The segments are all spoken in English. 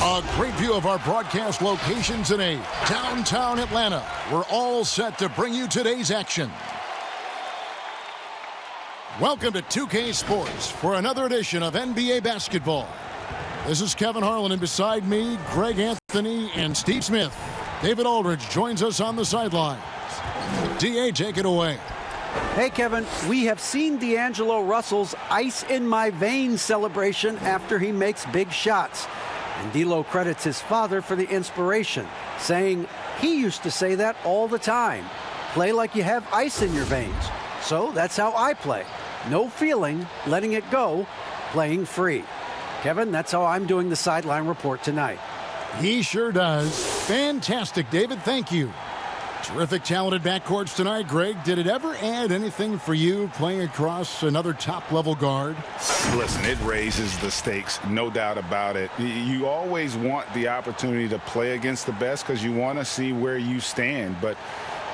A great view of our broadcast locations in downtown Atlanta. We're all set to bring you today's action. Welcome to 2K Sports for another edition of NBA basketball. This is Kevin Harlan, and beside me, Greg Anthony and Steve Smith. David Aldridge joins us on the sidelines. DA, take it away. Hey, Kevin, we have seen D'Angelo Russell's ice in my veins celebration after he makes big shots. And D'Lo credits his father for the inspiration, saying he used to say that all the time. Play like you have ice in your veins. So that's how I play. No feeling, letting it go, playing free. Kevin, that's how I'm doing the sideline report tonight. He sure does. Fantastic, David. Thank you. Terrific, talented backcourts tonight. Greg, did it ever add anything for you playing across another top-level guard? Listen, it raises the stakes, no doubt about it. You always want the opportunity to play against the best because you want to see where you stand. But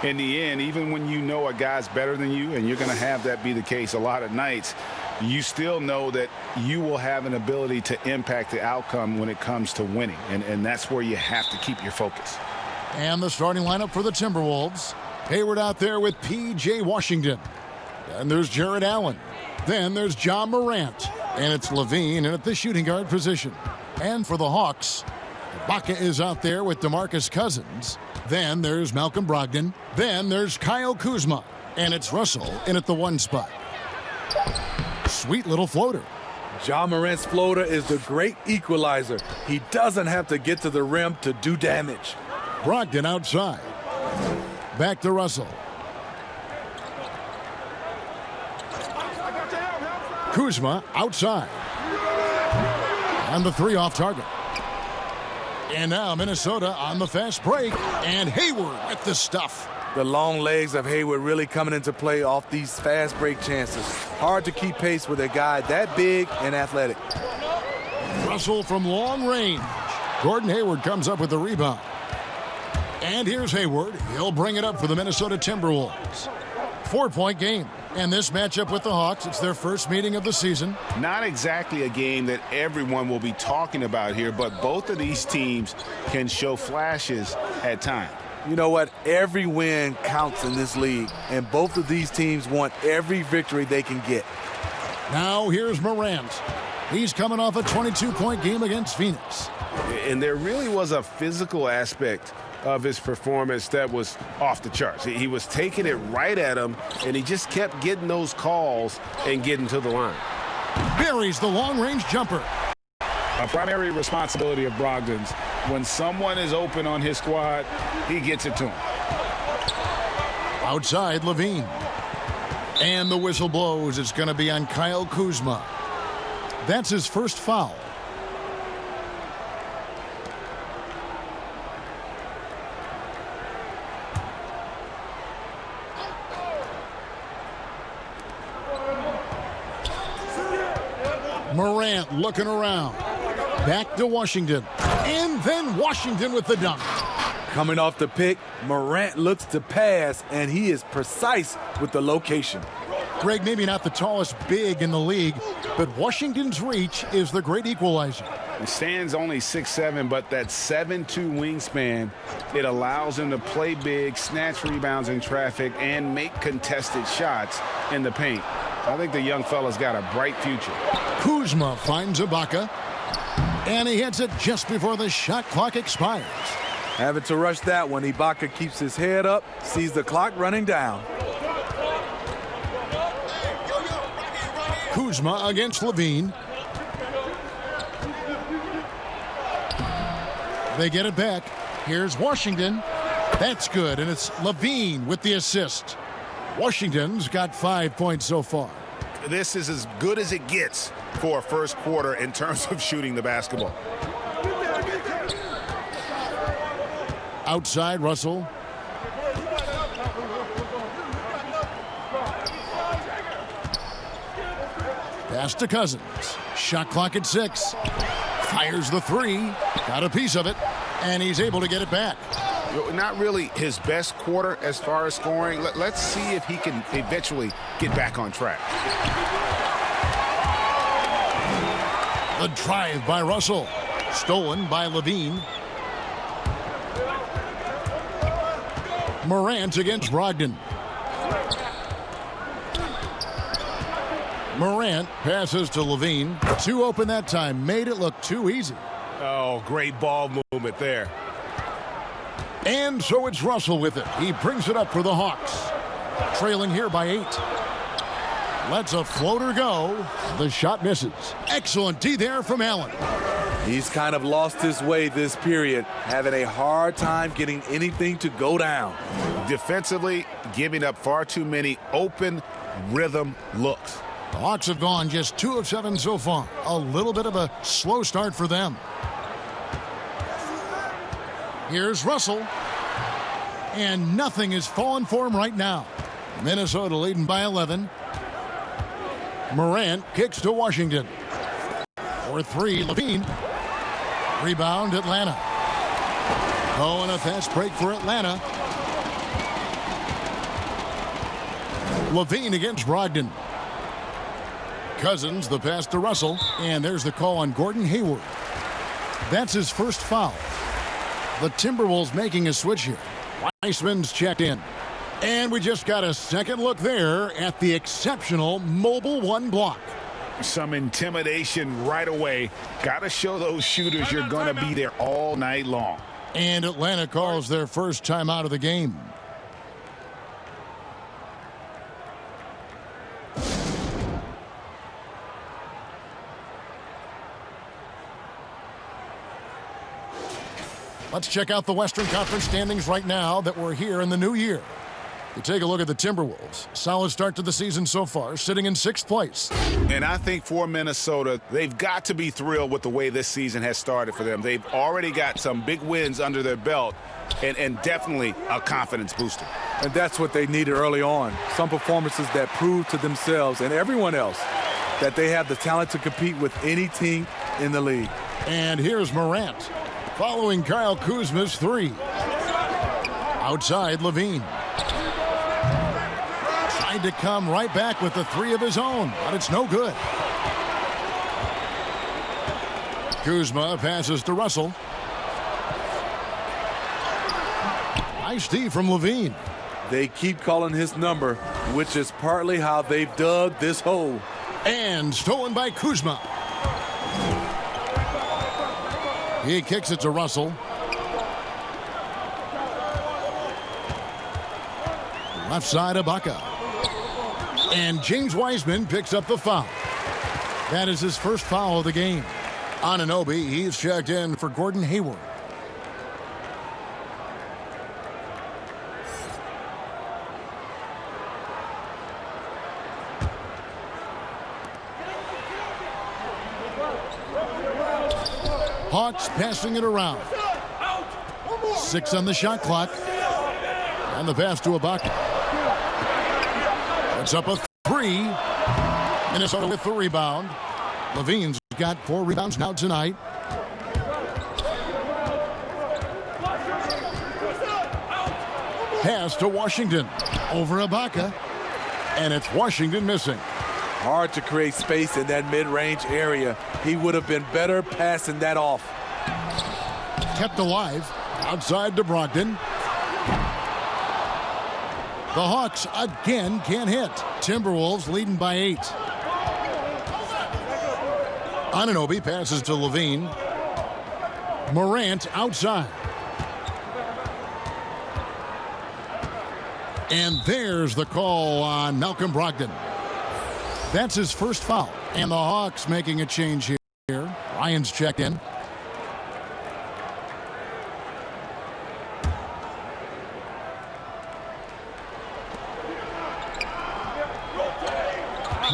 in the end, even when you know a guy's better than you, and you're going to have that be the case a lot of nights, you still know that you will have an ability to impact the outcome when it comes to winning. And that's where you have to keep your focus. And the starting lineup for the Timberwolves. Hayward out there with P.J. Washington. Then there's Jared Allen. Then there's John Morant. And it's Levine in at the shooting guard position. And for the Hawks, Ibaka is out there with DeMarcus Cousins. Then there's Malcolm Brogdon. Then there's Kyle Kuzma. And it's Russell in at the 1 spot. Sweet little floater. Ja Morant's floater is the great equalizer. He doesn't have to get to the rim to do damage. Brogdon outside. Back to Russell. Kuzma outside. And the 3 off target. And now Minnesota on the fast break. And Hayward with the stuff. The long legs of Hayward really coming into play off these fast break chances. Hard to keep pace with a guy that big and athletic. Russell from long range. Gordon Hayward comes up with the rebound. And here's Hayward. He'll bring it up for the Minnesota Timberwolves. 4-point game. And this matchup with the Hawks, it's their first meeting of the season. Not exactly a game that everyone will be talking about here, but both of these teams can show flashes at times. You know what? Every win counts in this league, and both of these teams want every victory they can get. Now here's Morant. He's coming off a 22-point game against Phoenix. And there really was a physical aspect of his performance that was off the charts. He was taking it right at him, and he just kept getting those calls and getting to the line. Buries the long-range jumper. A primary responsibility of Brogdon's, when someone is open on his squad, he gets it to him. Outside, Levine. And the whistle blows. It's going to be on Kyle Kuzma. That's his first foul. Morant looking around. Back to Washington. And then Washington with the dunk. Coming off the pick, Morant looks to pass, and he is precise with the location. Greg, maybe not the tallest big in the league, but Washington's reach is the great equalizer. He stands only 6'7", but that 7'2" wingspan, it allows him to play big, snatch rebounds in traffic, and make contested shots in the paint. I think the young fella's got a bright future. Kuzma finds Ibaka, and he hits it just before the shot clock expires. Having to rush that one, Ibaka keeps his head up, sees the clock running down. Kuzma against Levine. They get it back. Here's Washington. That's good, and it's Levine with the assist. Washington's got 5 points so far. This is as good as it gets for a first quarter in terms of shooting the basketball. Outside, Russell. Pass to Cousins. Shot clock at 6. Fires the 3. Got a piece of it. And he's able to get it back. Not really his best quarter as far as scoring. Let's see if he can eventually get back on track. The drive by Russell. Stolen by Levine. Morant against Brogdon. Morant passes to Levine. Too open that time. Made it look too easy. Oh, great ball movement there. And so it's Russell with it. He brings it up for the Hawks. Trailing here by 8. Lets a floater go. The shot misses. Excellent D there from Allen. He's kind of lost his way this period, having a hard time getting anything to go down. Defensively, giving up far too many open rhythm looks. The Hawks have gone just 2 of 7 so far. A little bit of a slow start for them. Here's Russell. And nothing is falling for him right now. Minnesota leading by 11. Morant kicks to Washington. For 3, Levine. Rebound, Atlanta. Oh, and a fast break for Atlanta. Levine against Brogdon. Cousins, the pass to Russell. And there's the call on Gordon Hayward. That's his first foul. The Timberwolves making a switch here. Weissman's checked in. And we just got a second look there at the exceptional mobile 1 block. Some intimidation right away. Got to show those shooters you're going to be there all night long. And Atlanta calls their first time out of the game. Let's check out the Western Conference standings right now that we're here in the new year. You take a look at the Timberwolves. Solid start to the season so far, sitting in 6th place. And I think for Minnesota, they've got to be thrilled with the way this season has started for them. They've already got some big wins under their belt and definitely a confidence booster. And that's what they needed early on. Some performances that proved to themselves and everyone else that they have the talent to compete with any team in the league. And here's Morant, following Kyle Kuzma's 3. Outside, Levine. Tried to come right back with the 3 of his own, but it's no good. Kuzma passes to Russell. Nice D from Levine. They keep calling his number, which is partly how they've dug this hole. And stolen by Kuzma. He kicks it to Russell. Left side, Ibaka. And James Wiseman picks up the foul. That is his first foul of the game. Anunoby, he's checked in for Gordon Hayward. Hawks passing it around. 6 on the shot clock. And the pass to Ibaka. It's up a 3. Minnesota with the rebound. Levine's got 4 rebounds now tonight. Pass to Washington. Over Ibaka. And it's Washington missing. Hard to create space in that mid-range area. He would have been better passing that off. Kept alive. Outside to Brogdon. The Hawks again can't hit. Timberwolves leading by 8. Anunoby passes to Levine. Morant outside. And there's the call on Malcolm Brogdon. That's his first foul. And the Hawks making a change here. Ryan's checked in.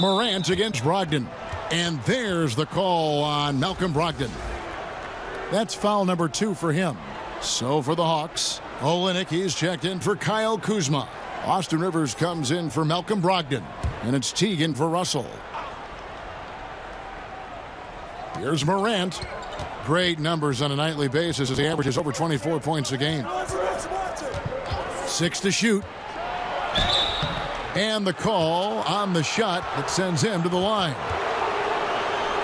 Morant against Brogdon. And there's the call on Malcolm Brogdon. That's foul number 2 for him. So for the Hawks, Olynyk, he's checked in for Kyle Kuzma. Austin Rivers comes in for Malcolm Brogdon. And it's Teagan for Russell. Here's Morant. Great numbers on a nightly basis as he averages over 24 points a game. 6 to shoot. And the call on the shot that sends him to the line.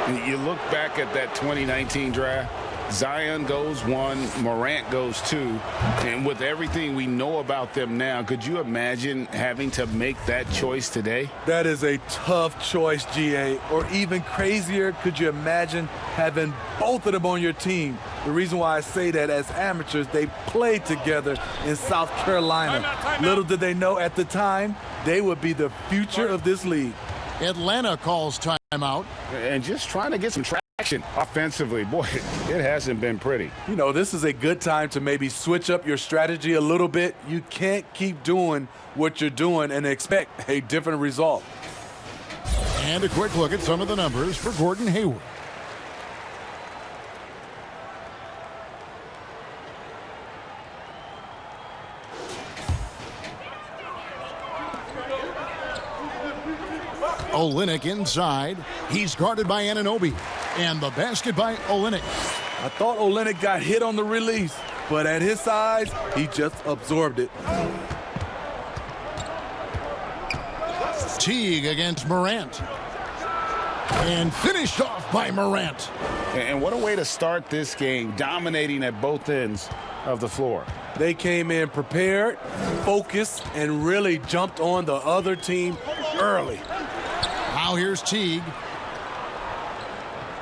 You look back at that 2019 draft, Zion goes 1, Morant goes 2, and with everything we know about them now, could you imagine having to make that choice today? That is a tough choice, GA. Or even crazier, could you imagine having both of them on your team? The reason why I say that, as amateurs, they played together in South Carolina. Little did they know at the time, they would be the future of this league. Atlanta calls timeout. And just trying to get some traction offensively. Boy, it hasn't been pretty. You know, this is a good time to maybe switch up your strategy a little bit. You can't keep doing what you're doing and expect a different result. And a quick look at some of the numbers for Gordon Hayward. Olynyk inside. He's guarded by Anunoby. And the basket by Olynyk. I thought Olynyk got hit on the release, but at his size, he just absorbed it. Teague against Morant. And finished off by Morant. And what a way to start this game, dominating at both ends of the floor. They came in prepared, focused, and really jumped on the other team early. Now here's Teague.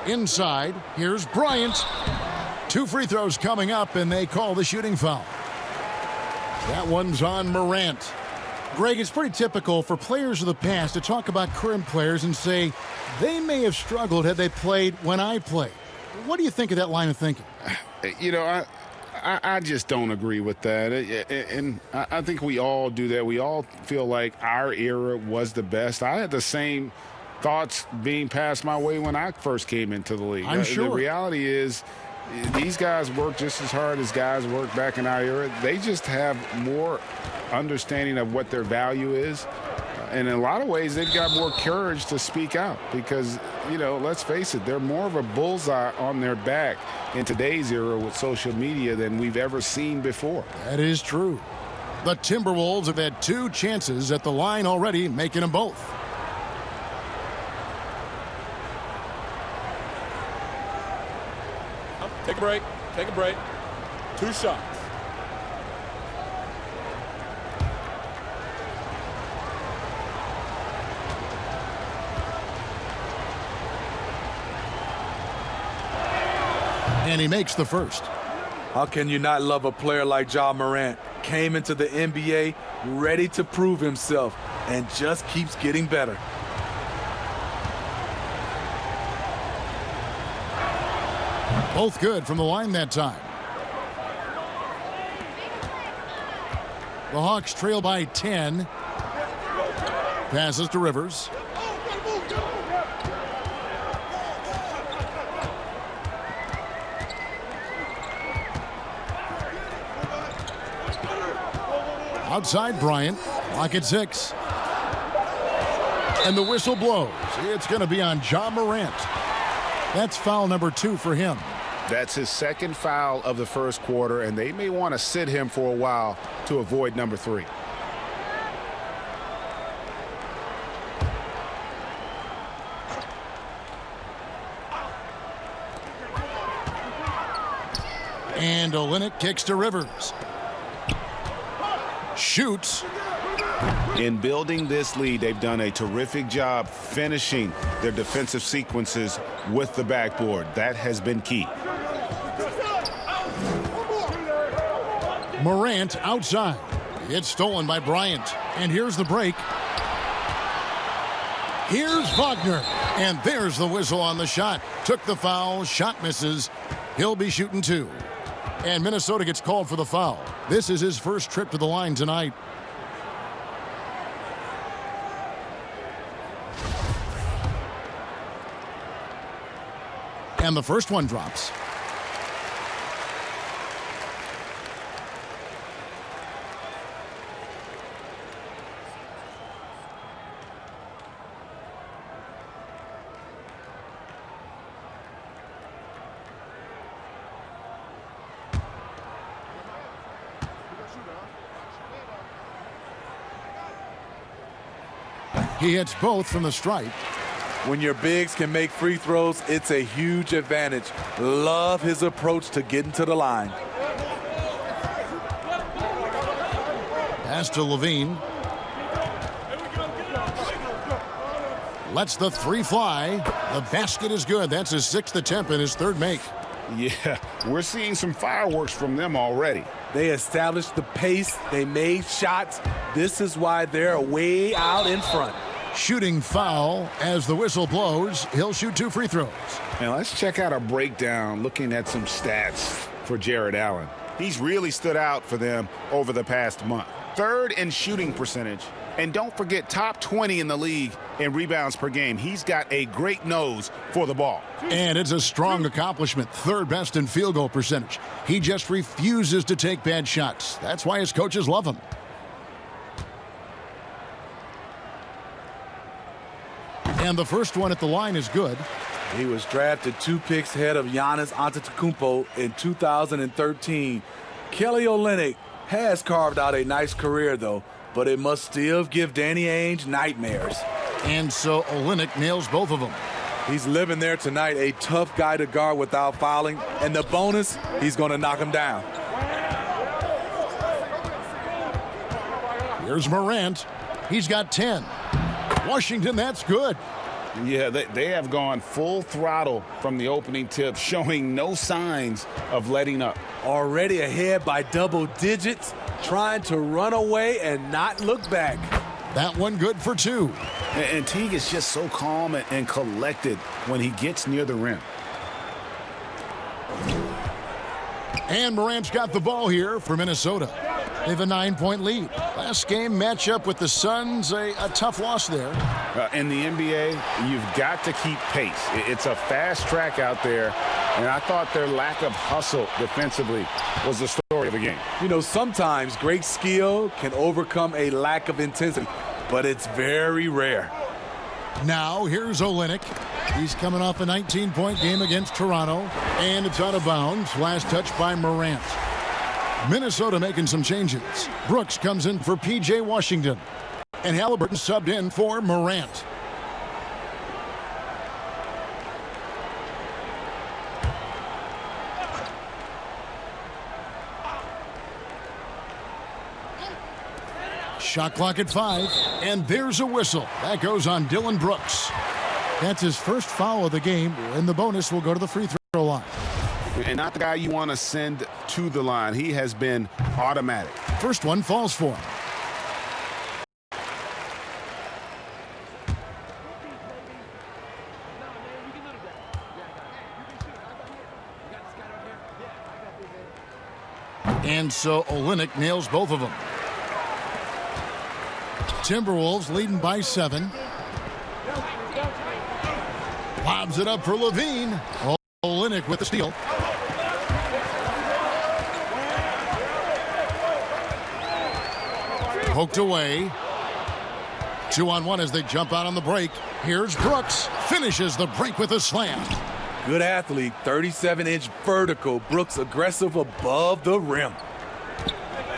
Inside, here's Bryant. 2 free throws coming up, and they call the shooting foul. That one's on Morant. Greg, it's pretty typical for players of the past to talk about current players and say they may have struggled had they played when I played. What do you think of that line of thinking? You know, I just don't agree with that. And I think we all do that. We all feel like our era was the best. I had the same thoughts being passed my way when I first came into the league. I'm sure. The reality is these guys work just as hard as guys worked back in our era. They just have more understanding of what their value is. And in a lot of ways, they've got more courage to speak out because, you know, let's face it, they're more of a bullseye on their back in today's era with social media than we've ever seen before. That is true. The Timberwolves have had 2 chances at the line already, making them both. Take a break. Take a break. 2 shots. And he makes the first. How can you not love a player like Ja Morant? Came into the NBA ready to prove himself and just keeps getting better. Both good from the line that time. The Hawks trail by 10. Passes to Rivers. Outside Bryant. Clock at 6. And the whistle blows. It's going to be on Ja Morant. That's foul number 2 for him. That's his second foul of the first quarter, and they may want to sit him for a while to avoid number 3. And Olynyk kicks to Rivers. Shoots. In building this lead, they've done a terrific job finishing their defensive sequences with the backboard. That has been key. Morant outside. It's stolen by Bryant. And here's the break. Here's Wagner. And there's the whistle on the shot. Took the foul. Shot misses. He'll be shooting 2. And Minnesota gets called for the foul. This is his first trip to the line tonight. And the first one drops. He hits both from the stripe. When your bigs can make free throws, it's a huge advantage. Love his approach to getting to the line. Pass to Levine. Lets the three fly. The basket is good. That's his 6th attempt and his 3rd make. Yeah, we're seeing some fireworks from them already. They established the pace. They made shots. This is why they're way out in front. Shooting foul as the whistle blows. He'll shoot 2 free throws. Now let's check out a breakdown looking at some stats for Jared Allen. He's really stood out for them over the past month. 3rd in shooting percentage. And don't forget, top 20 in the league in rebounds per game. He's got a great nose for the ball. And it's a strong accomplishment. 3rd best in field goal percentage. He just refuses to take bad shots. That's why his coaches love him. And the first one at the line is good. He was drafted 2 picks ahead of Giannis Antetokounmpo in 2013. Kelly Olynyk has carved out a nice career, though, but it must still give Danny Ainge nightmares. And so Olynyk nails both of them. He's living there tonight, a tough guy to guard without fouling, and the bonus, he's going to knock him down. Here's Morant. He's got 10. Washington, that's good. Yeah, they have gone full throttle from the opening tip, showing no signs of letting up. Already ahead by double digits, trying to run away and not look back. That one good for 2. And Teague is just so calm and collected when he gets near the rim. And Morant's got the ball here for Minnesota. They have a 9-point lead. Last game matchup with the Suns, a tough loss there. In the NBA, you've got to keep pace. It's a fast track out there, and I thought their lack of hustle defensively was the story of the game. You know, sometimes great skill can overcome a lack of intensity, but it's very rare. Now, here's Olynyk. He's coming off a 19-point game against Toronto, and it's out of bounds. Last touch by Morant. Minnesota making some changes. Brooks comes in for P.J. Washington, and Halliburton subbed in for Morant. Shot clock at 5, and there's a whistle. That goes on Dylan Brooks. That's his first foul of the game, and the bonus will go to the free throw line. And not the guy you want to send to the line. He has been automatic. First one falls for him. And so Olynyk nails both of them. Timberwolves leading by 7. Lobs it up for Levine. Olynyk with the steal. Poked away. 2-on-1 as they jump out on the break. Here's Brooks. Finishes the break with a slam. Good athlete, 37-inch vertical. Brooks aggressive above the rim.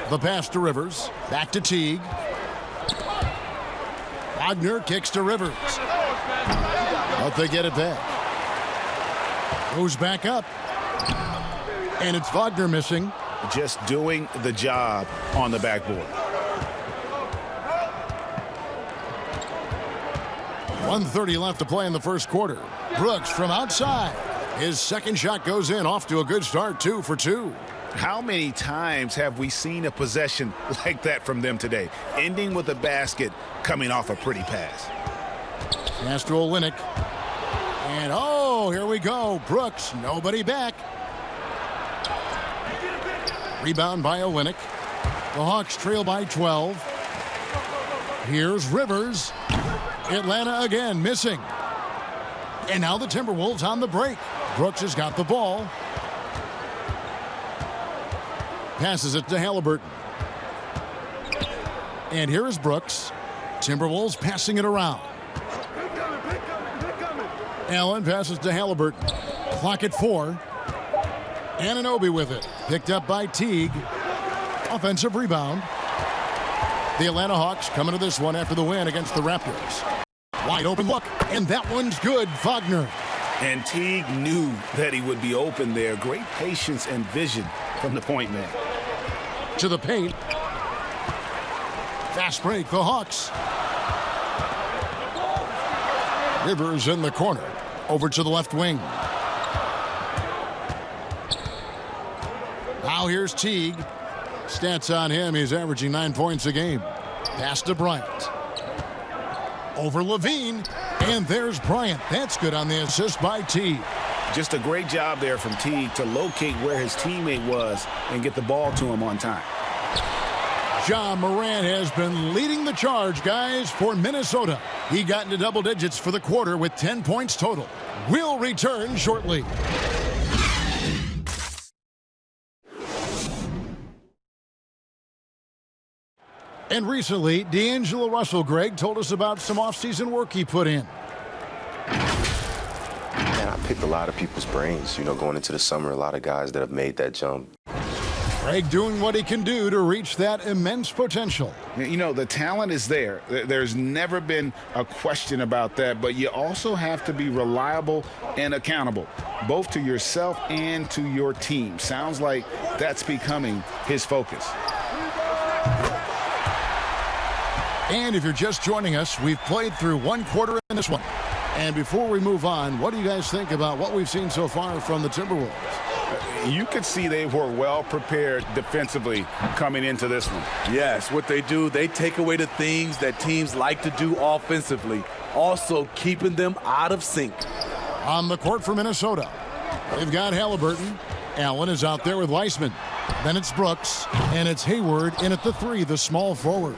The pass to Rivers. Back to Teague. Wagner kicks to Rivers. But they get it back. Goes back up. And it's Wagner missing. Just doing the job on the backboard. 1:30 left to play in the first quarter. Brooks from outside. His second shot goes in, off to a good start, 2 for 2. How many times have we seen a possession like that from them today? Ending with a basket, coming off a pretty pass. Pass to Olynyk. And oh, here we go. Brooks, nobody back. Rebound by Olynyk. The Hawks trail by 12. Here's Rivers. Atlanta again missing. And now the Timberwolves on the break. Brooks has got the ball. Passes it to Halliburton. And here is Brooks. Timberwolves passing it around. Allen passes to Halliburton. Clock at 4. Anunoby with it. Picked up by Teague. Offensive rebound. The Atlanta Hawks coming to this one after the win against the Raptors. Wide open look, and that one's good, Wagner. And Teague knew that he would be open there. Great patience and vision from the point man. To the paint. Fast break, the Hawks. Rivers in the corner. Over to the left wing. Now here's Teague. Stats on him, he's averaging 9 points a game. Pass to Bryant. Over Levine. And there's Bryant. That's good on the assist by Teague. Just a great job there from Teague to locate where his teammate was and get the ball to him on time. Ja Morant has been leading the charge, guys, for Minnesota. He got into double digits for the quarter with 10 points total. We'll return shortly. And recently, D'Angelo Russell, Greg, told us about some offseason work he put in. Man, I picked a lot of people's brains, going into the summer, a lot of guys that have made that jump. Greg doing what he can do to reach that immense potential. The talent is there. There's never been a question about that, but you also have to be reliable and accountable, both to yourself and to your team. Sounds like that's becoming his focus. And if you're just joining us, we've played through one quarter in this one. And before we move on, what do you guys think about what we've seen so far from the Timberwolves? You could see they were well prepared defensively coming into this one. Yes, what they do, they take away the things that teams like to do offensively, also keeping them out of sync. On the court for Minnesota, they've got Halliburton. Allen is out there with Weissman. Then it's Brooks, and it's Hayward in at the 3, the small forward.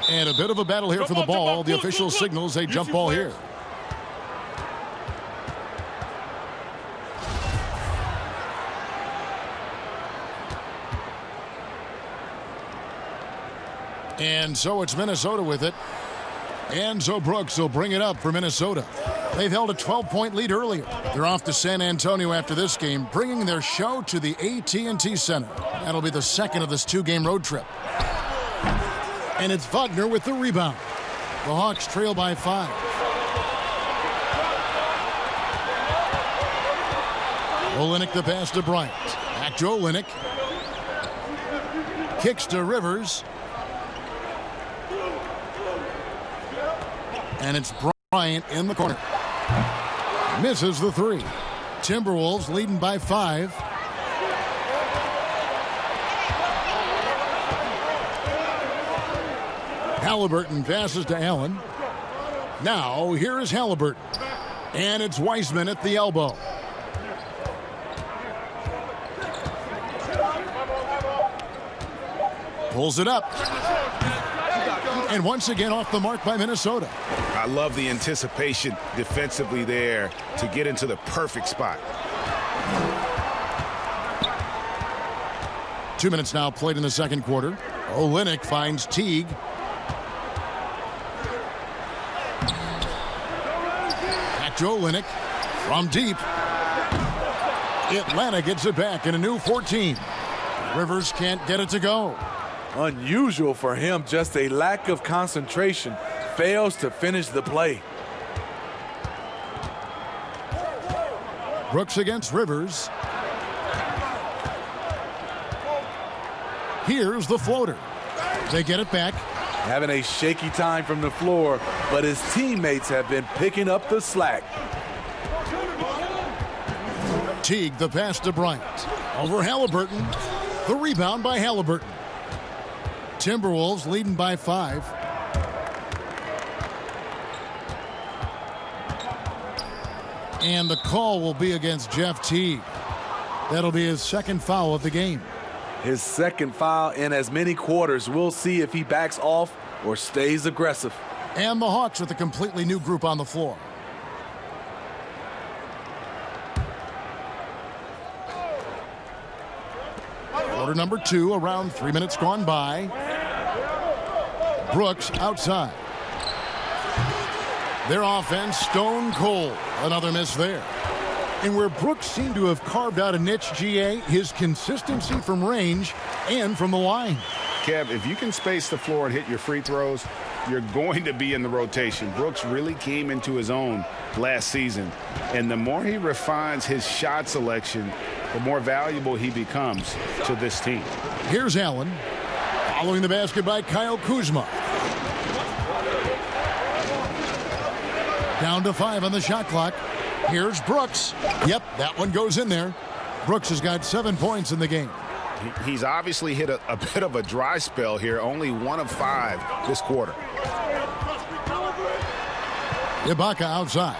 And a bit of a battle here for the ball. The official signals a jump ball here. And so it's Minnesota with it. And so Brooks will bring it up for Minnesota. They've held a 12-point lead earlier. They're off to San Antonio after this game, bringing their show to the AT&T Center. That'll be the second of this 2-game road trip. And it's Wagner with the rebound. The Hawks trail by 5. Olynyk the pass to Bryant. Back to Olynyk. Kicks to Rivers. And it's Bryant in the corner. Misses the 3. Timberwolves leading by 5. Halliburton passes to Allen. Now here is Halliburton. And it's Weissman at the elbow. Pulls it up. And once again off the mark by Minnesota. I love the anticipation defensively there to get into the perfect spot. 2 minutes now played in the second quarter. Olynyk finds Teague. Back to Olynyk from deep. Atlanta gets it back in a new 14. Rivers can't get it to go. Unusual for him, just a lack of concentration. Fails to finish the play. Brooks against Rivers. Here's the floater. They get it back. Having a shaky time from the floor, but his teammates have been picking up the slack. Teague the pass to Bryant. Over Halliburton. The rebound by Halliburton. Timberwolves leading by 5. And the call will be against Jeff Teague. That'll be his second foul of the game. His second foul in as many quarters. We'll see if he backs off or stays aggressive. And the Hawks with a completely new group on the floor. Quarter number 2, around 3 minutes gone by. Brooks outside. Their offense stone cold. Another miss there. And where Brooks seemed to have carved out a niche, GA, his consistency from range and from the line. Kev, if you can space the floor and hit your free throws, you're going to be in the rotation. Brooks really came into his own last season, and the more he refines his shot selection, the more valuable he becomes to this team. Here's Allen. Following the basket by Kyle Kuzma. Down to 5 on the shot clock. Here's Brooks. Yep, that one goes in there. Brooks has got 7 points in the game. He's obviously hit a bit of a dry spell here, only 1 of 5 this quarter. Ibaka outside.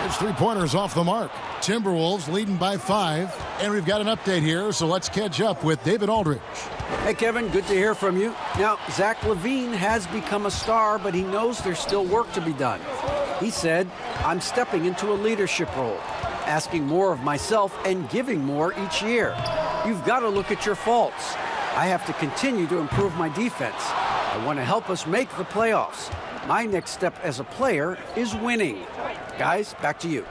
His three-pointers off the mark. Timberwolves leading by 5. And we've got an update here, so let's catch up with David Aldridge. Hey, Kevin, good to hear from you. Now, Zach LaVine has become a star, but he knows there's still work to be done. He said, I'm stepping into a leadership role, asking more of myself and giving more each year. You've got to look at your faults. I have to continue to improve my defense. I want to help us make the playoffs. My next step as a player is winning. Guys, back to you.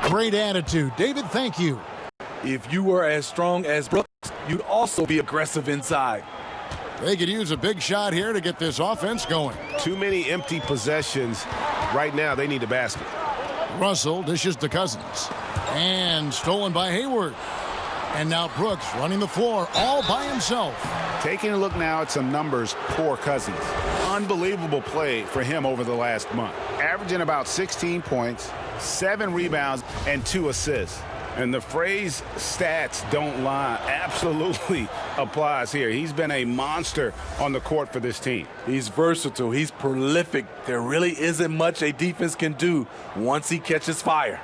Great attitude. David, thank you. If you were as strong as Brooks, you'd also be aggressive inside. They could use a big shot here to get this offense going. Too many empty possessions. Right now, they need a basket. Russell dishes to Cousins. And stolen by Hayward. And now Brooks running the floor all by himself. Taking a look now at some numbers for Cousins. Unbelievable play for him over the last month. Averaging about 16 points, 7 rebounds, and 2 assists. And the phrase stats don't lie absolutely applies here. He's been a monster on the court for this team. He's versatile. He's prolific. There really isn't much a defense can do once he catches fire.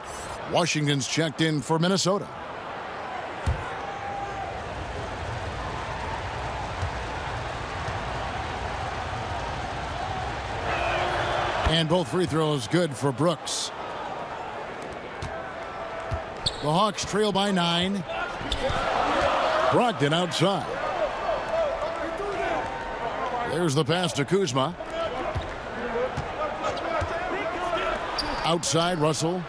Washington's checked in for Minnesota. And both free throws good for Brooks. The Hawks trail by 9. Brogdon outside. There's the pass to Kuzma. Outside Russell.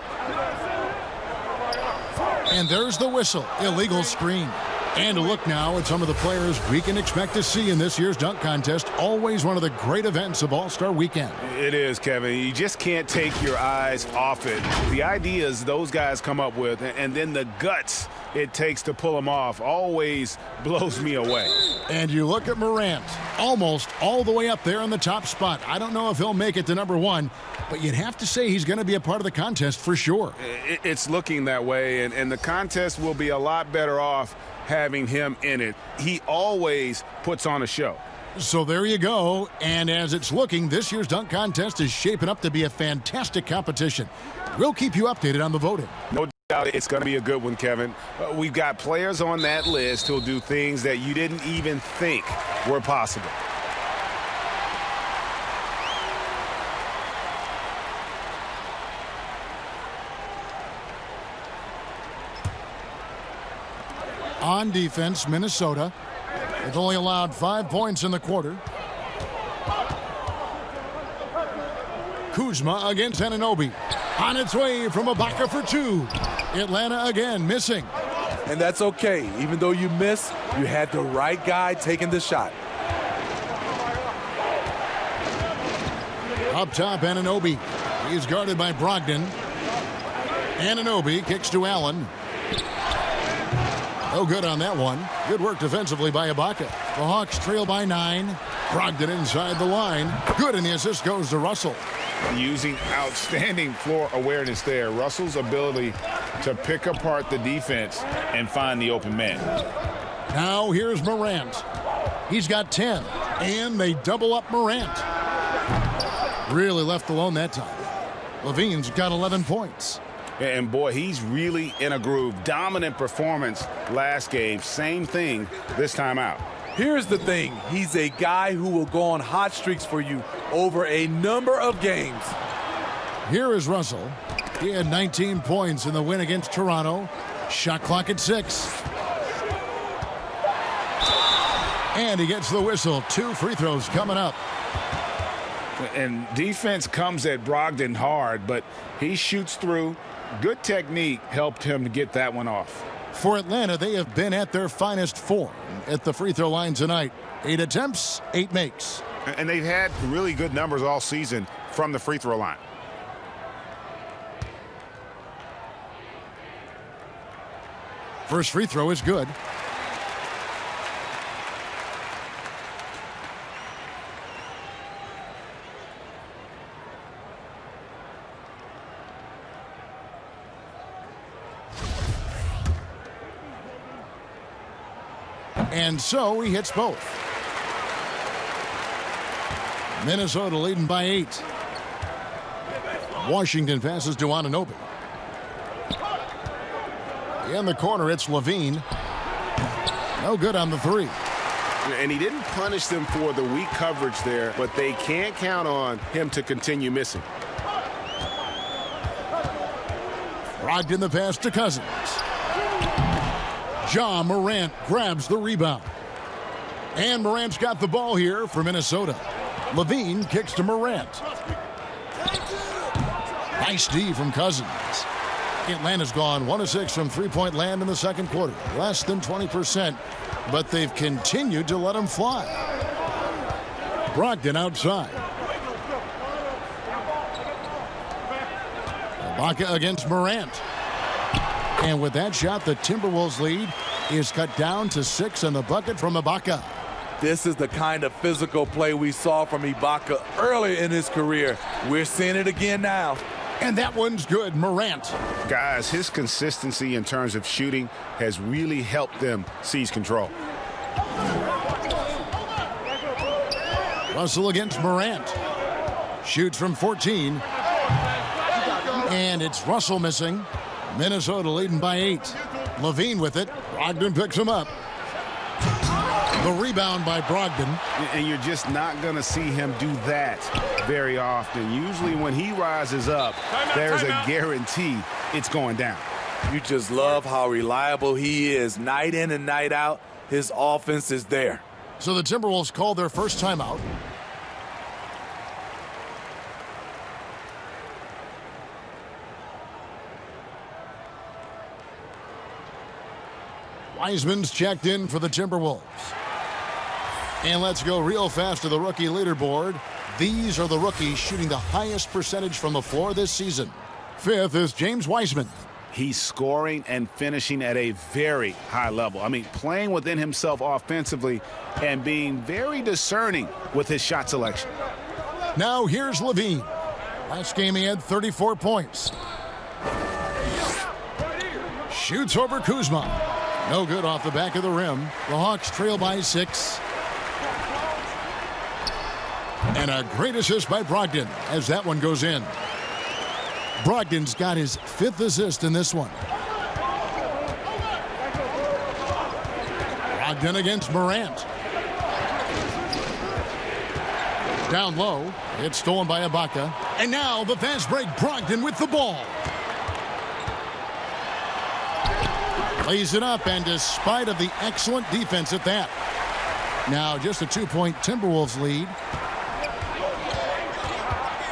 And there's the whistle. Illegal screen. And a look now at some of the players we can expect to see in this year's dunk contest. Always one of the great events of All-Star Weekend. It is, Kevin. You just can't take your eyes off it. The ideas those guys come up with and then the guts it takes to pull them off always blows me away. And you look at Morant, almost all the way up there in the top spot. I don't know if he'll make it to number 1, but you'd have to say he's going to be a part of the contest for sure. It's looking that way, and the contest will be a lot better off having him in it. He always puts on a show. So there you go. And as it's looking, this year's dunk contest is shaping up to be a fantastic competition. We'll keep you updated on the voting. No doubt it's going to be a good one, Kevin. We've got players on that list who'll do things that you didn't even think were possible. On defense, Minnesota. It's only allowed 5 points in the quarter. Kuzma against Anunoby. On its way from Ibaka for 2. Atlanta again missing. And that's okay. Even though you miss, you had the right guy taking the shot. Up top, Anunoby. He's guarded by Brogdon. Anunoby kicks to Allen. No good on that one. Good work defensively by Ibaka. The Hawks trail by 9. Brogdon inside the line. Good, and the assist goes to Russell. Using outstanding floor awareness there. Russell's ability to pick apart the defense and find the open man. Now here's Morant. He's got 10, and they double up Morant. Really left alone that time. LaVine's got 11 points. And boy, he's really in a groove. Dominant performance last game. Same thing this time out. Here's the thing. He's a guy who will go on hot streaks for you over a number of games. Here is Russell. He had 19 points in the win against Toronto. Shot clock at 6. And he gets the whistle. 2 free throws coming up. And defense comes at Brogdon hard, but he shoots through. Good technique helped him to get that one off. For Atlanta, they have been at their finest form at the free throw line tonight. 8 attempts, 8 makes. And they've had really good numbers all season from the free throw line. First free throw is good. And so he hits both. Minnesota leading by 8. Washington passes to Anunoby. In the corner, it's Levine. No good on the 3. And he didn't punish them for the weak coverage there, but they can't count on him to continue missing. Brogdon the pass to Cousins. Ja Morant grabs the rebound. And Morant's got the ball here for Minnesota. Levine kicks to Morant. Nice D from Cousins. Atlanta's gone 1 of 6 from three-point land in the second quarter. Less than 20%, but they've continued to let them fly. Brogdon outside. Ibaka against Morant. And with that shot, the Timberwolves lead is cut down to 6 in the bucket from Ibaka. This is the kind of physical play we saw from Ibaka earlier in his career. We're seeing it again now. And that one's good. Morant. Guys, his consistency in terms of shooting has really helped them seize control. Russell against Morant. Shoots from 14. And it's Russell missing. Minnesota leading by 8. Levine with it. Brogdon picks him up. The rebound by Brogdon. And you're just not going to see him do that very often. Usually when he rises up, there's a guarantee it's going down. You just love how reliable he is. Night in and night out, his offense is there. So the Timberwolves call their first timeout. Wiseman's checked in for the Timberwolves. And let's go real fast to the rookie leaderboard. These are the rookies shooting the highest percentage from the floor this season. 5th is James Wiseman. He's scoring and finishing at a very high level. I mean, playing within himself offensively and being very discerning with his shot selection. Now here's Levine. Last game he had 34 points. Shoots over Kuzma. No good off the back of the rim. The Hawks trail by 6. And a great assist by Brogdon as that one goes in. Brogdon's got his 5th assist in this one. Brogdon against Morant. Down low. It's stolen by Ibaka. And now the fast break. Brogdon with the ball. Lays it up, and despite of the excellent defense at that. Now just a 2-point Timberwolves lead.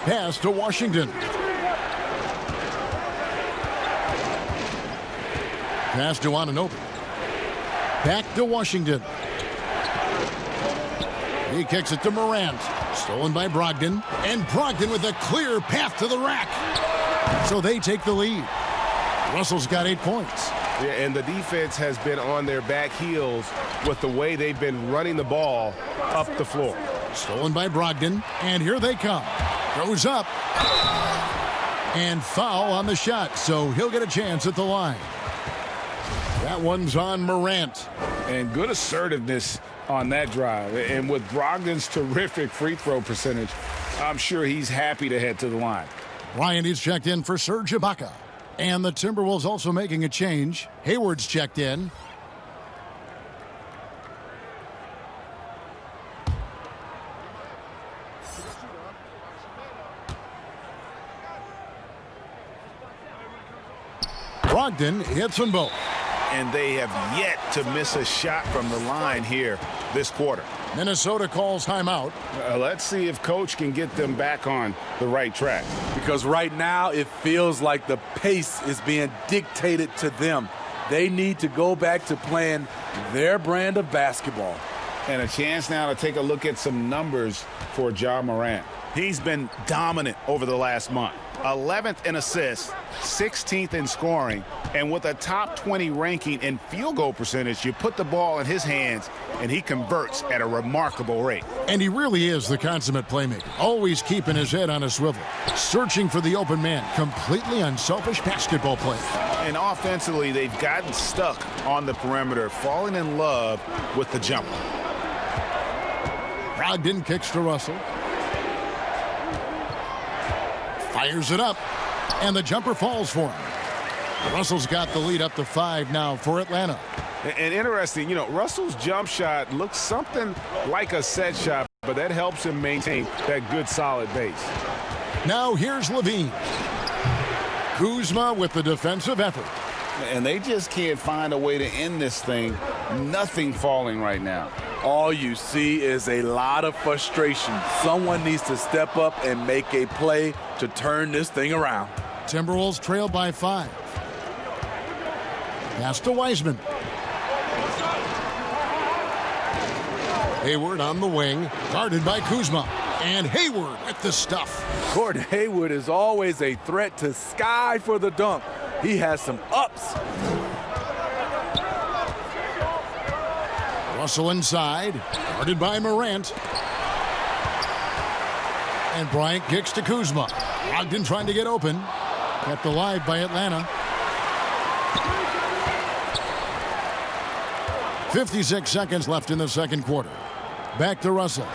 Pass to Washington. Pass to Anunoby. Back to Washington. He kicks it to Morant. Stolen by Brogdon. And Brogdon with a clear path to the rack. So they take the lead. Russell's got 8 points. Yeah, and the defense has been on their back heels with the way they've been running the ball up the floor. Stolen by Brogdon. And here they come. Goes up. And foul on the shot. So he'll get a chance at the line. That one's on Morant. And good assertiveness on that drive. And with Brogdon's terrific free throw percentage, I'm sure he's happy to head to the line. Ryan is checked in for Serge Ibaka. And the Timberwolves also making a change. Hayward's checked in. Brogdon hits them both. And they have yet to miss a shot from the line here this quarter. Minnesota calls timeout. Let's see if Coach can get them back on the right track. Because right now it feels like the pace is being dictated to them. They need to go back to playing their brand of basketball. And a chance now to take a look at some numbers for Ja Morant. He's been dominant over the last month. 11th in assists, 16th in scoring, and with a top 20 ranking in field goal percentage, you put the ball in his hands, and he converts at a remarkable rate. And he really is the consummate playmaker, always keeping his head on a swivel, searching for the open man, completely unselfish basketball player. And offensively, they've gotten stuck on the perimeter, falling in love with the jumper. Brogdon kicks to Russell. Fires it up, and the jumper falls for him. Russell's got the lead up to 5 now for Atlanta. And interesting, Russell's jump shot looks something like a set shot, but that helps him maintain that good, solid base. Now here's Levine. Kuzma with the defensive effort. And they just can't find a way to end this thing. Nothing falling right now. All you see is a lot of frustration. Someone needs to step up and make a play to turn this thing around. Timberwolves trail by 5. Pass to Wiseman. Hayward on the wing, guarded by Kuzma. And Hayward with the stuff. Gordon Hayward is always a threat to sky for the dunk. He has some ups. Russell inside, guarded by Morant. And Bryant kicks to Kuzma. Brogdon trying to get open. Kept alive by Atlanta. 56 seconds left in the second quarter. Back to Russell.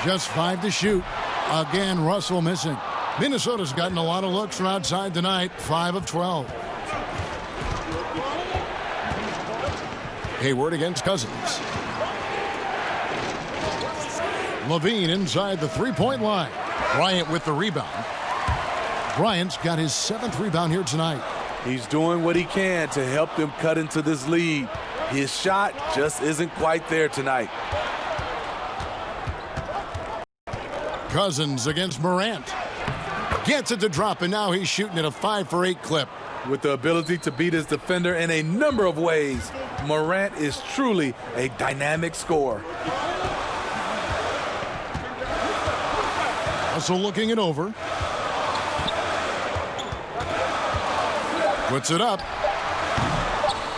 Just 5 to shoot. Again, Russell missing. Minnesota's gotten a lot of looks from outside tonight. 5 of 12. Hayward against Cousins. Levine inside the three-point line. Bryant with the rebound. Bryant's got his 7th rebound here tonight. He's doing what he can to help them cut into this lead. His shot just isn't quite there tonight. Cousins against Morant. Gets it to drop, and now he's shooting at a 5 for 8 clip. With the ability to beat his defender in a number of ways, Morant is truly a dynamic scorer. Russell looking it over. Puts it up.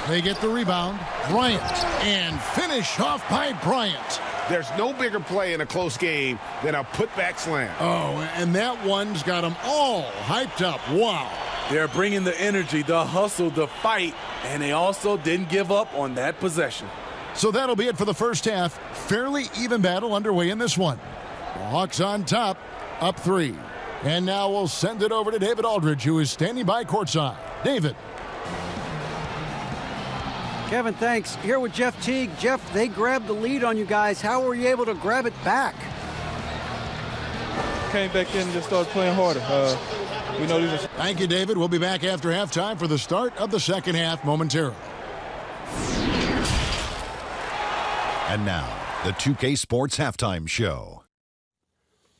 They get the rebound. Bryant, and finish off by Bryant. There's no bigger play in a close game than a putback slam. Oh, and that one's got them all hyped up. Wow. They're bringing the energy, the hustle, the fight, and they also didn't give up on that possession. So that'll be it for the first half. Fairly even battle underway in this one. The Hawks on top, up 3. And now we'll send it over to David Aldridge, who is standing by courtside. David. Kevin, thanks. Here with Jeff Teague. Jeff, they grabbed the lead on you guys. How were you able to grab it back? Came back in and just started playing harder. We know these are... Thank you, David. We'll be back after halftime for the start of the second half momentarily. And now, the 2K Sports Halftime Show.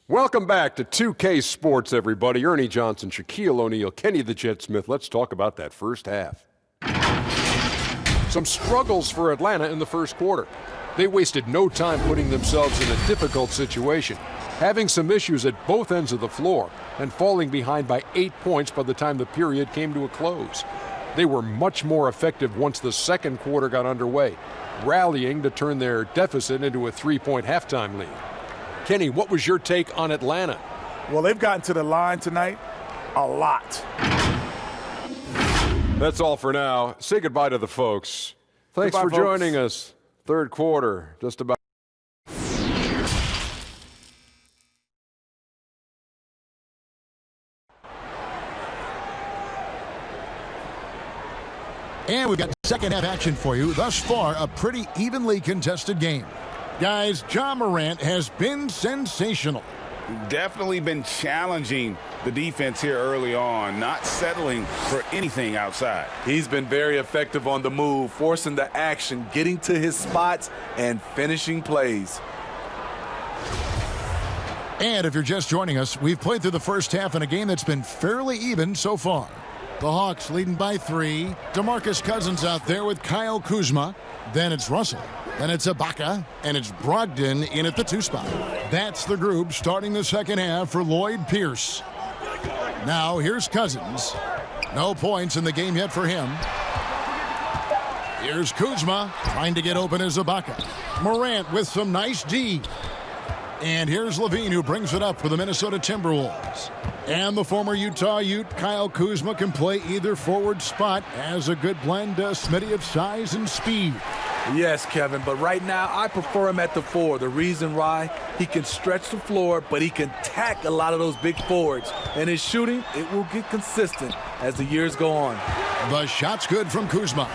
Welcome back to 2K Sports, everybody. Ernie Johnson, Shaquille O'Neal, Kenny the Jet Smith. Let's talk about that first half. Some struggles for Atlanta in the first quarter. They wasted no time putting themselves in a difficult situation, having some issues at both ends of the floor and falling behind by 8 points by the time the period came to a close. They were much more effective once the second quarter got underway, rallying to turn their deficit into a 3-point halftime lead. Kenny, what was your take on Atlanta? Well, they've gotten to the line tonight a lot. That's all for now. Say goodbye to the folks. Thanks Goodbye, for folks. joining us. Third quarter, just about. And we've got second half action for you. Thus far, a pretty evenly contested game. Guys, Ja Morant has been sensational. Definitely been challenging the defense here early on, not settling for anything outside. He's been very effective on the move, forcing the action, getting to his spots, and finishing plays. And if you're just joining us, we've played through the first half in a game that's been fairly even so far. The Hawks leading by 3. DeMarcus Cousins out there with Kyle Kuzma. Then it's Russell. Then it's Ibaka. And it's Brogdon in at the 2 spot. That's the group starting the second half for Lloyd Pierce. Now here's Cousins. No points in the game yet for him. Here's Kuzma trying to get open as Ibaka. Morant with some nice D. And here's Levine who brings it up for the Minnesota Timberwolves. And the former Utah Ute, Kyle Kuzma, can play either forward spot. Has a good blend, Smitty, of size and speed. Yes, Kevin, but right now I prefer him at the 4. The reason why, he can stretch the floor, but he can tack a lot of those big forwards. And his shooting, it will get consistent as the years go on. The shot's good from Kuzma.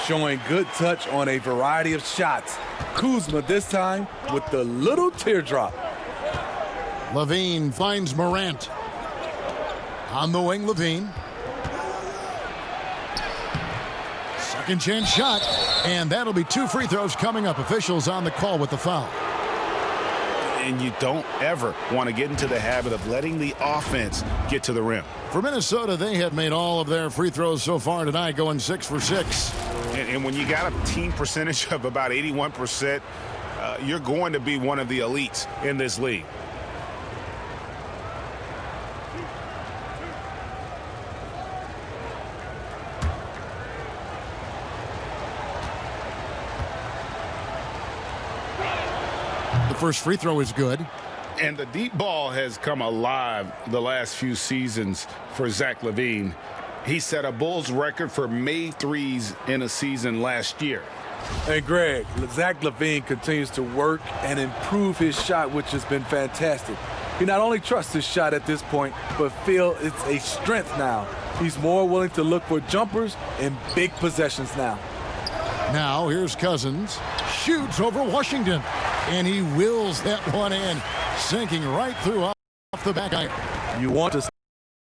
Showing good touch on a variety of shots. Kuzma this time with the little teardrop. Levine finds Morant. On the wing, Levine. Second chance shot, and that'll be 2 free throws coming up. Officials on the call with the foul. And you don't ever want to get into the habit of letting the offense get to the rim. For Minnesota, they have made all of their free throws so far tonight, going 6 for 6. And when you got a team percentage of about 81%, you're going to be one of the elites in this league. The first free throw is good. And the deep ball has come alive the last few seasons for Zach LaVine. He set a Bulls record for made threes in a season last year. Hey, Greg, Zach LaVine continues to work and improve his shot, which has been fantastic. He not only trusts his shot at this point, but feels it's a strength now. He's more willing to look for jumpers in big possessions now. Now here's Cousins. Shoots over Washington. And he wills that one in, sinking right through off the back iron. You want to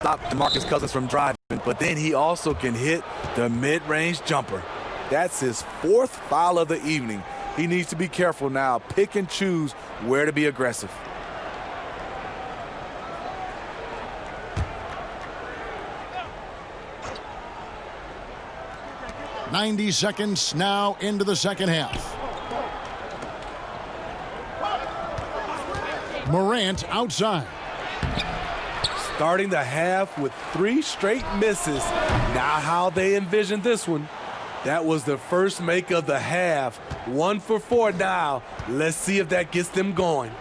stop DeMarcus Cousins from driving, but then he also can hit the mid-range jumper. That's his 4th foul of the evening. He needs to be careful now, pick and choose where to be aggressive. "90 seconds now into the second half. Morant outside. Starting the half with 3 straight misses. Now how they envision this one. That was the first make of the half. 1 for 4 now. Let's see if that gets them going.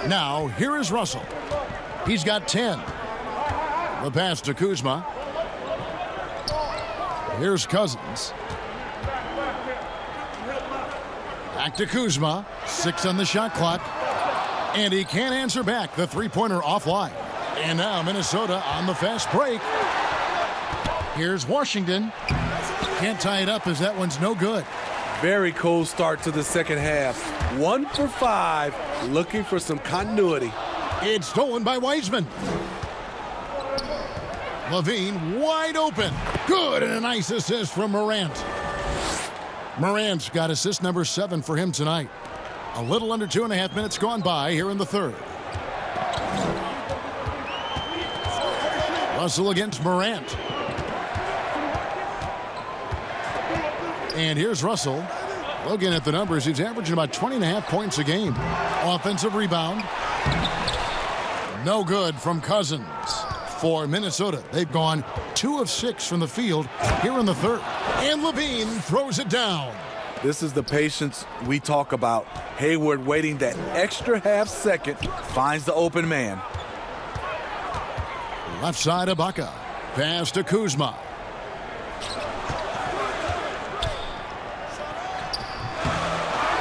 Now here is Russell. He's got 10. The pass to Kuzma. Here's Cousins. Back to Kuzma. 6 on the shot clock. And he can't answer back. The three-pointer offline. And now Minnesota on the fast break. Here's Washington. Can't tie it up as that one's no good. Very cold start to the second half. 1 for 5, looking for some continuity. It's stolen by Wiseman. Levine wide open. Good, and a nice assist from Morant. Morant's got assist number 7 for him tonight. A little under 2.5 minutes gone by here in the third. Russell against Morant. And here's Russell. Looking at the numbers, he's averaging about 20.5 points a game. Offensive rebound. No good from Cousins. For Minnesota, they've gone 2 of 6 from the field here in the third. And Levine throws it down. This is the patience we talk about. Hayward waiting that extra half second, finds the open man. Left side Ibaka. Pass to Kuzma.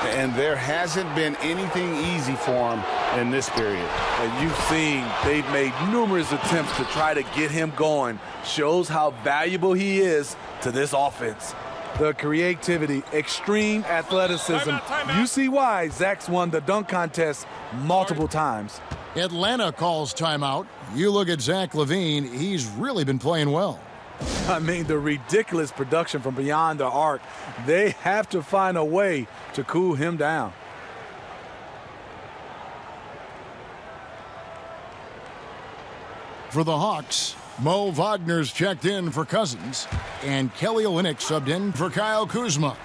And there hasn't been anything easy for him in this period. And you've seen they've made numerous attempts to try to get him going. Shows how valuable he is to this offense. The creativity, extreme athleticism. You see why Zach's won the dunk contest multiple times. Atlanta calls timeout. You look at Zach LaVine, he's really been playing well. I mean, the ridiculous production from beyond the arc. They have to find a way to cool him down. For the Hawks, Mo Wagner's checked in for Cousins, and Kelly Olynyk subbed in for Kyle Kuzma.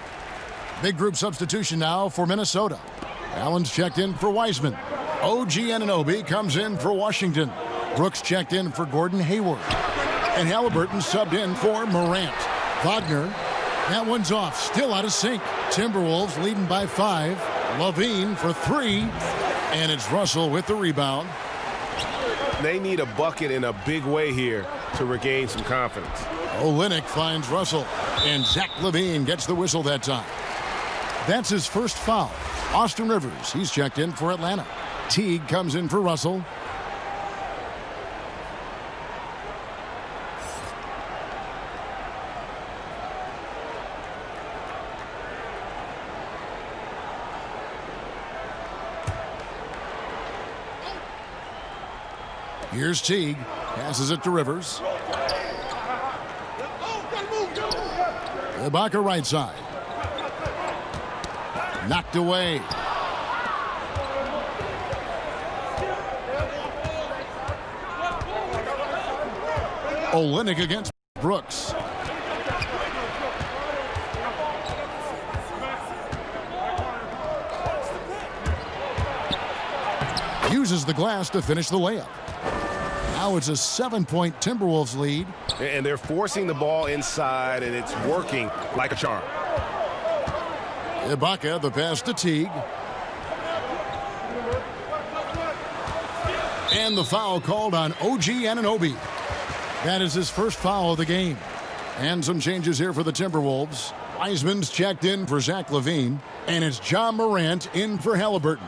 Big group substitution now for Minnesota. Allen's checked in for Wiseman. OG Anunoby comes in for Washington. Brooks checked in for Gordon Hayward. And Halliburton subbed in for Morant. Wagner, that one's off, still out of sync. Timberwolves leading by 5. Levine for 3. And it's Russell with the rebound. They need a bucket in a big way here to regain some confidence. Olynyk finds Russell, and Zach LaVine gets the whistle that time. That's his first foul. Austin Rivers, he's checked in for Atlanta. Teague comes in for Russell. Here's Teague, passes it to Rivers. Ibaka right side. Knocked away. Olynyk against Brooks. Uses the glass to finish the layup. Now it's a 7-point Timberwolves lead. And they're forcing the ball inside, and it's working like a charm. Ibaka, the pass to Teague. And the foul called on OG Anunoby. That is his first foul of the game. And some changes here for the Timberwolves. Wiseman's checked in for Zach LaVine. And it's John Morant in for Halliburton.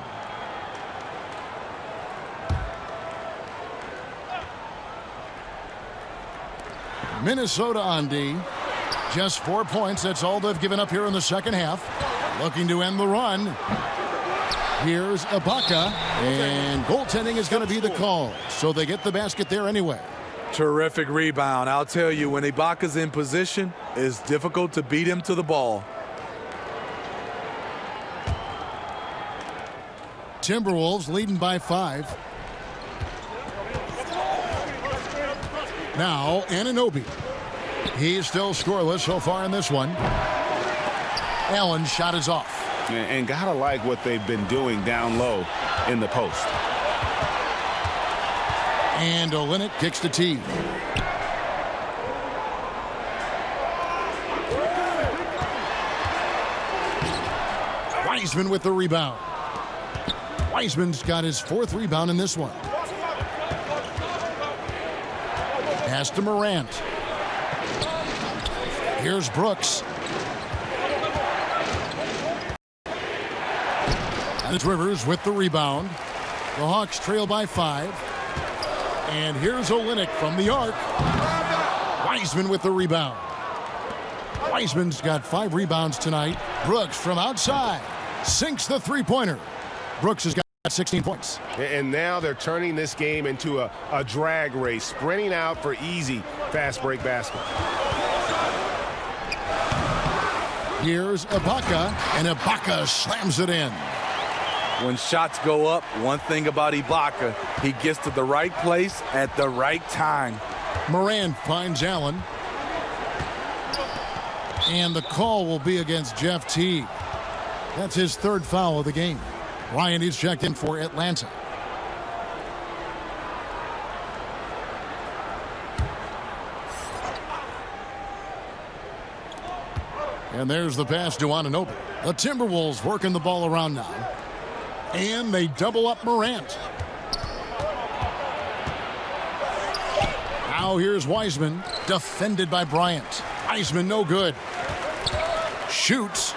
Minnesota on D. Just 4 points. That's all they've given up here in the second half. Looking to end the run. Here's Ibaka. And goaltending is going to be the call. So they get the basket there anyway. Terrific rebound. I'll tell you, when Ibaka's in position, it's difficult to beat him to the ball. Timberwolves leading by 5. Now, Anunoby. He's still scoreless so far in this one. Allen's shot is off. And gotta like what they've been doing down low in the post. And Olynyk kicks to Teague. Wiseman with the rebound. Wiseman's got his 4th rebound in this one. Pass to Morant. Here's Brooks. And it's Rivers with the rebound. The Hawks trail by 5. And here's Olynyk from the arc. Wiseman with the rebound. Wiseman's got 5 rebounds tonight. Brooks from outside sinks the three-pointer. Brooks has got 16 points. And now they're turning this game into a drag race, sprinting out for easy fast break basket. Here's Ibaka, and Ibaka slams it in. When shots go up, one thing about Ibaka, he gets to the right place at the right time. Morant finds Allen. And the call will be against Jeff Teague. That's his 3rd foul of the game. Ryan is checked in for Atlanta. And there's the pass to Anunoby. The Timberwolves working the ball around now. And they double up Morant. Now here's Wiseman, defended by Bryant. Wiseman no good. Shoots.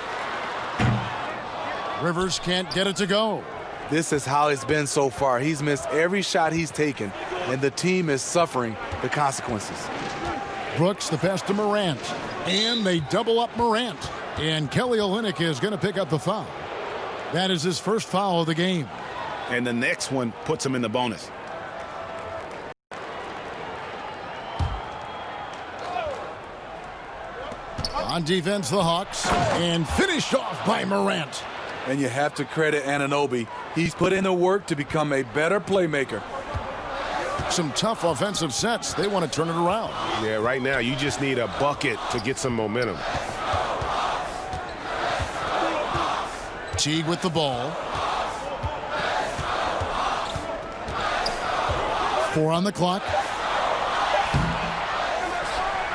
Rivers can't get it to go. This is how it's been so far. He's missed every shot he's taken, and the team is suffering the consequences. Brooks, the pass to Morant. And they double up Morant. And Kelly Olynyk is going to pick up the foul. That is his first foul of the game. And the next one puts him in the bonus. On defense, the Hawks. And finished off by Morant. And you have to credit Anunoby. He's put in the work to become a better playmaker. Some tough offensive sets. They want to turn it around. Yeah, right now you just need a bucket to get some momentum. Teague with the ball. 4 on the clock.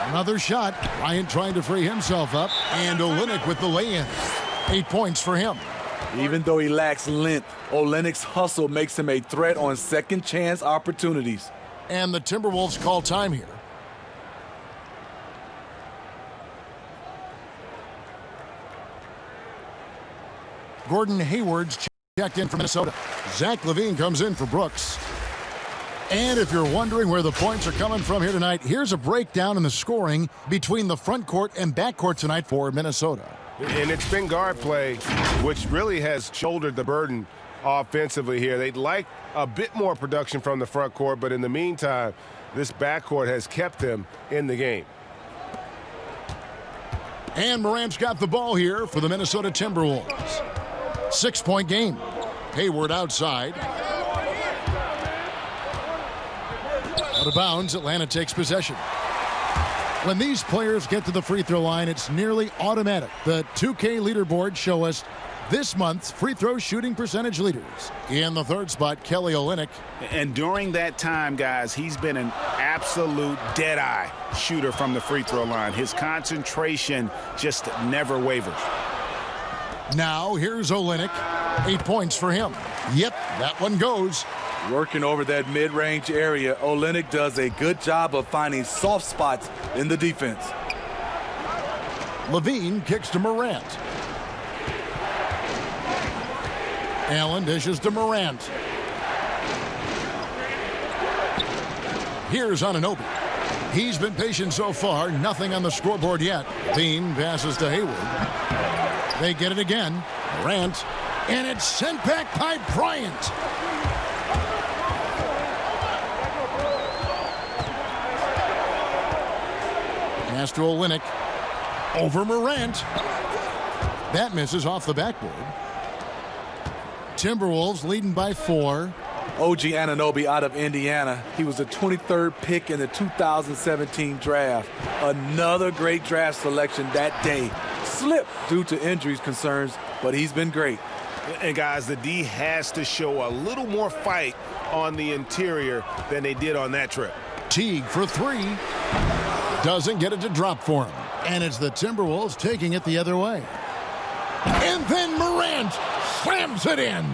Another shot. Bryant trying to free himself up. And Olynyk with the lay-in. 8 points for him. Even though he lacks length, Olynyk's hustle makes him a threat on second chance opportunities. And the Timberwolves call time here. Gordon Hayward's checked in for Minnesota. Zach LaVine comes in for Brooks. And if you're wondering where the points are coming from here tonight, here's a breakdown in the scoring between the front court and back court tonight for Minnesota. And it's been guard play, which really has shouldered the burden offensively here. They'd like a bit more production from the front court, but in the meantime, this backcourt has kept them in the game. And Morant's got the ball here for the Minnesota Timberwolves. 6-point game. Hayward outside. Out of bounds, Atlanta takes possession. When these players get to the free throw line, it's nearly automatic. The 2K leaderboard show us this month's free throw shooting percentage leaders. In the third spot, Kelly Olynyk. And during that time, guys, he's been an absolute dead-eye shooter from the free throw line. His concentration just never wavers. Now here's Olynyk. 8 points for him. Yep, that one goes. Working over that mid-range area, Olynyk does a good job of finding soft spots in the defense. LaVine kicks to Morant. Allen dishes to Morant. Here's Anunoby. He's been patient so far. Nothing on the scoreboard yet. LaVine passes to Hayward. They get it again. Morant. And it's sent back by Bryant. Pass to Olynyk. Over Morant. That misses off the backboard. Timberwolves leading by 4. OG Anunoby out of Indiana. He was the 23rd pick in the 2017 draft. Another great draft selection that day. Slipped due to injuries concerns, but he's been great. And guys, the D has to show a little more fight on the interior than they did on that trip. Teague for 3. Doesn't get it to drop for him. And it's the Timberwolves taking it the other way. And then Morant slams it in.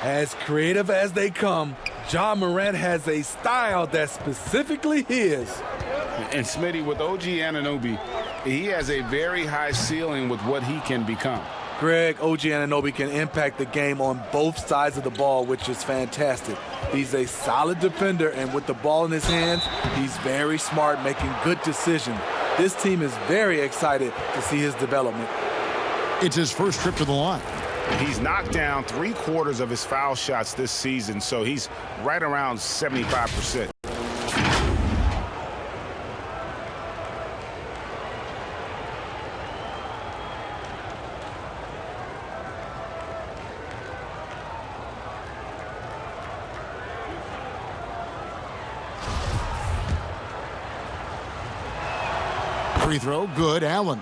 As creative as they come, Ja Morant has a style that's specifically his. And Smitty, with OG Anunoby, he has a very high ceiling with what he can become. Greg, OG Anunoby can impact the game on both sides of the ball, which is fantastic. He's a solid defender, and with the ball in his hands, he's very smart, making good decisions. This team is very excited to see his development. It's his first trip to the line. He's knocked down 3/4 of his foul shots this season, so he's right around 75%. Free throw, good. Allen.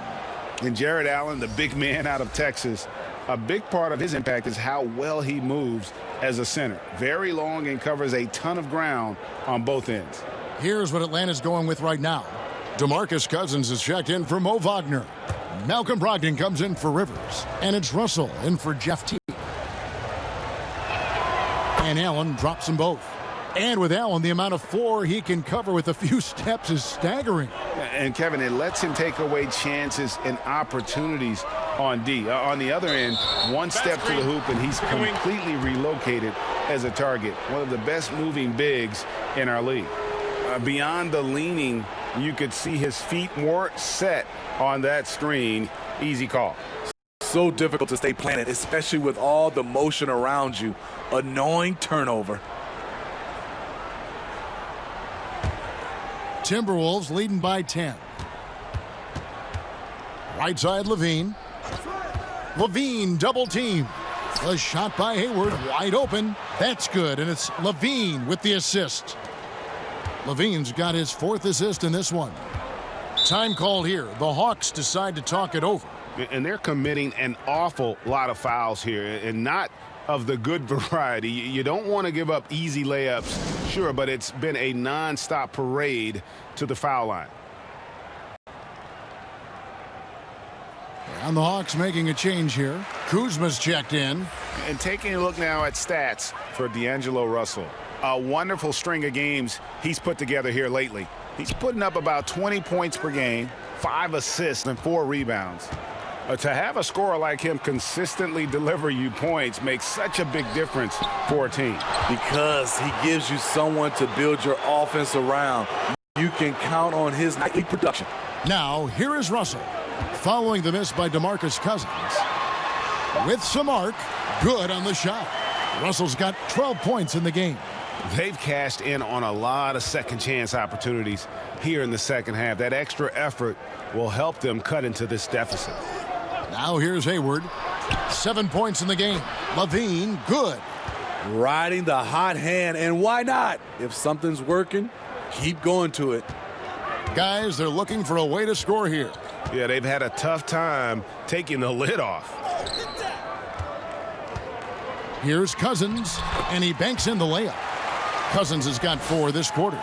And Jared Allen, the big man out of Texas, a big part of his impact is how well he moves as a center. Very long and covers a ton of ground on both ends. Here's what Atlanta's going with right now. DeMarcus Cousins is checked in for Mo Wagner. Malcolm Brogdon comes in for Rivers. And it's Russell in for Jeff Teague. And Allen drops them both. And with Allen, the amount of floor he can cover with a few steps is staggering. And, Kevin, it lets him take away chances and opportunities on D. On the other end, one step to the hoop, and he's completely relocated as a target. One of the best moving bigs in our league. Beyond the leaning, you could see his feet more set on that screen. Easy call. So difficult to stay planted, especially with all the motion around you. Annoying turnover. Timberwolves leading by 10. Right side, LaVine. LaVine double team. A shot by Hayward, wide open. That's good, and it's LaVine with the assist. Levine's got his 4th assist in this one. Time called here. The Hawks decide to talk it over. And they're committing an awful lot of fouls here, and not of the good variety. You don't want to give up easy layups, sure, but it's been a non-stop parade to the foul line. And the Hawks making a change here. Kuzma's checked in. And taking a look now at stats for D'Angelo Russell. A wonderful string of games he's put together here lately. He's putting up about 20 points per game, 5 assists, and 4 rebounds. To have a scorer like him consistently deliver you points makes such a big difference for a team. Because he gives you someone to build your offense around. You can count on his nightly production. Now, here is Russell. Following the miss by DeMarcus Cousins. With some arc, good on the shot. Russell's got 12 points in the game. They've cashed in on a lot of second chance opportunities here in the second half. That extra effort will help them cut into this deficit. Now here's Hayward. 7 points in the game. Levine, good. Riding the hot hand, and why not? If something's working, keep going to it. Guys, they're looking for a way to score here. Yeah, they've had a tough time taking the lid off. Here's Cousins, and he banks in the layup. Cousins has got 4 this quarter.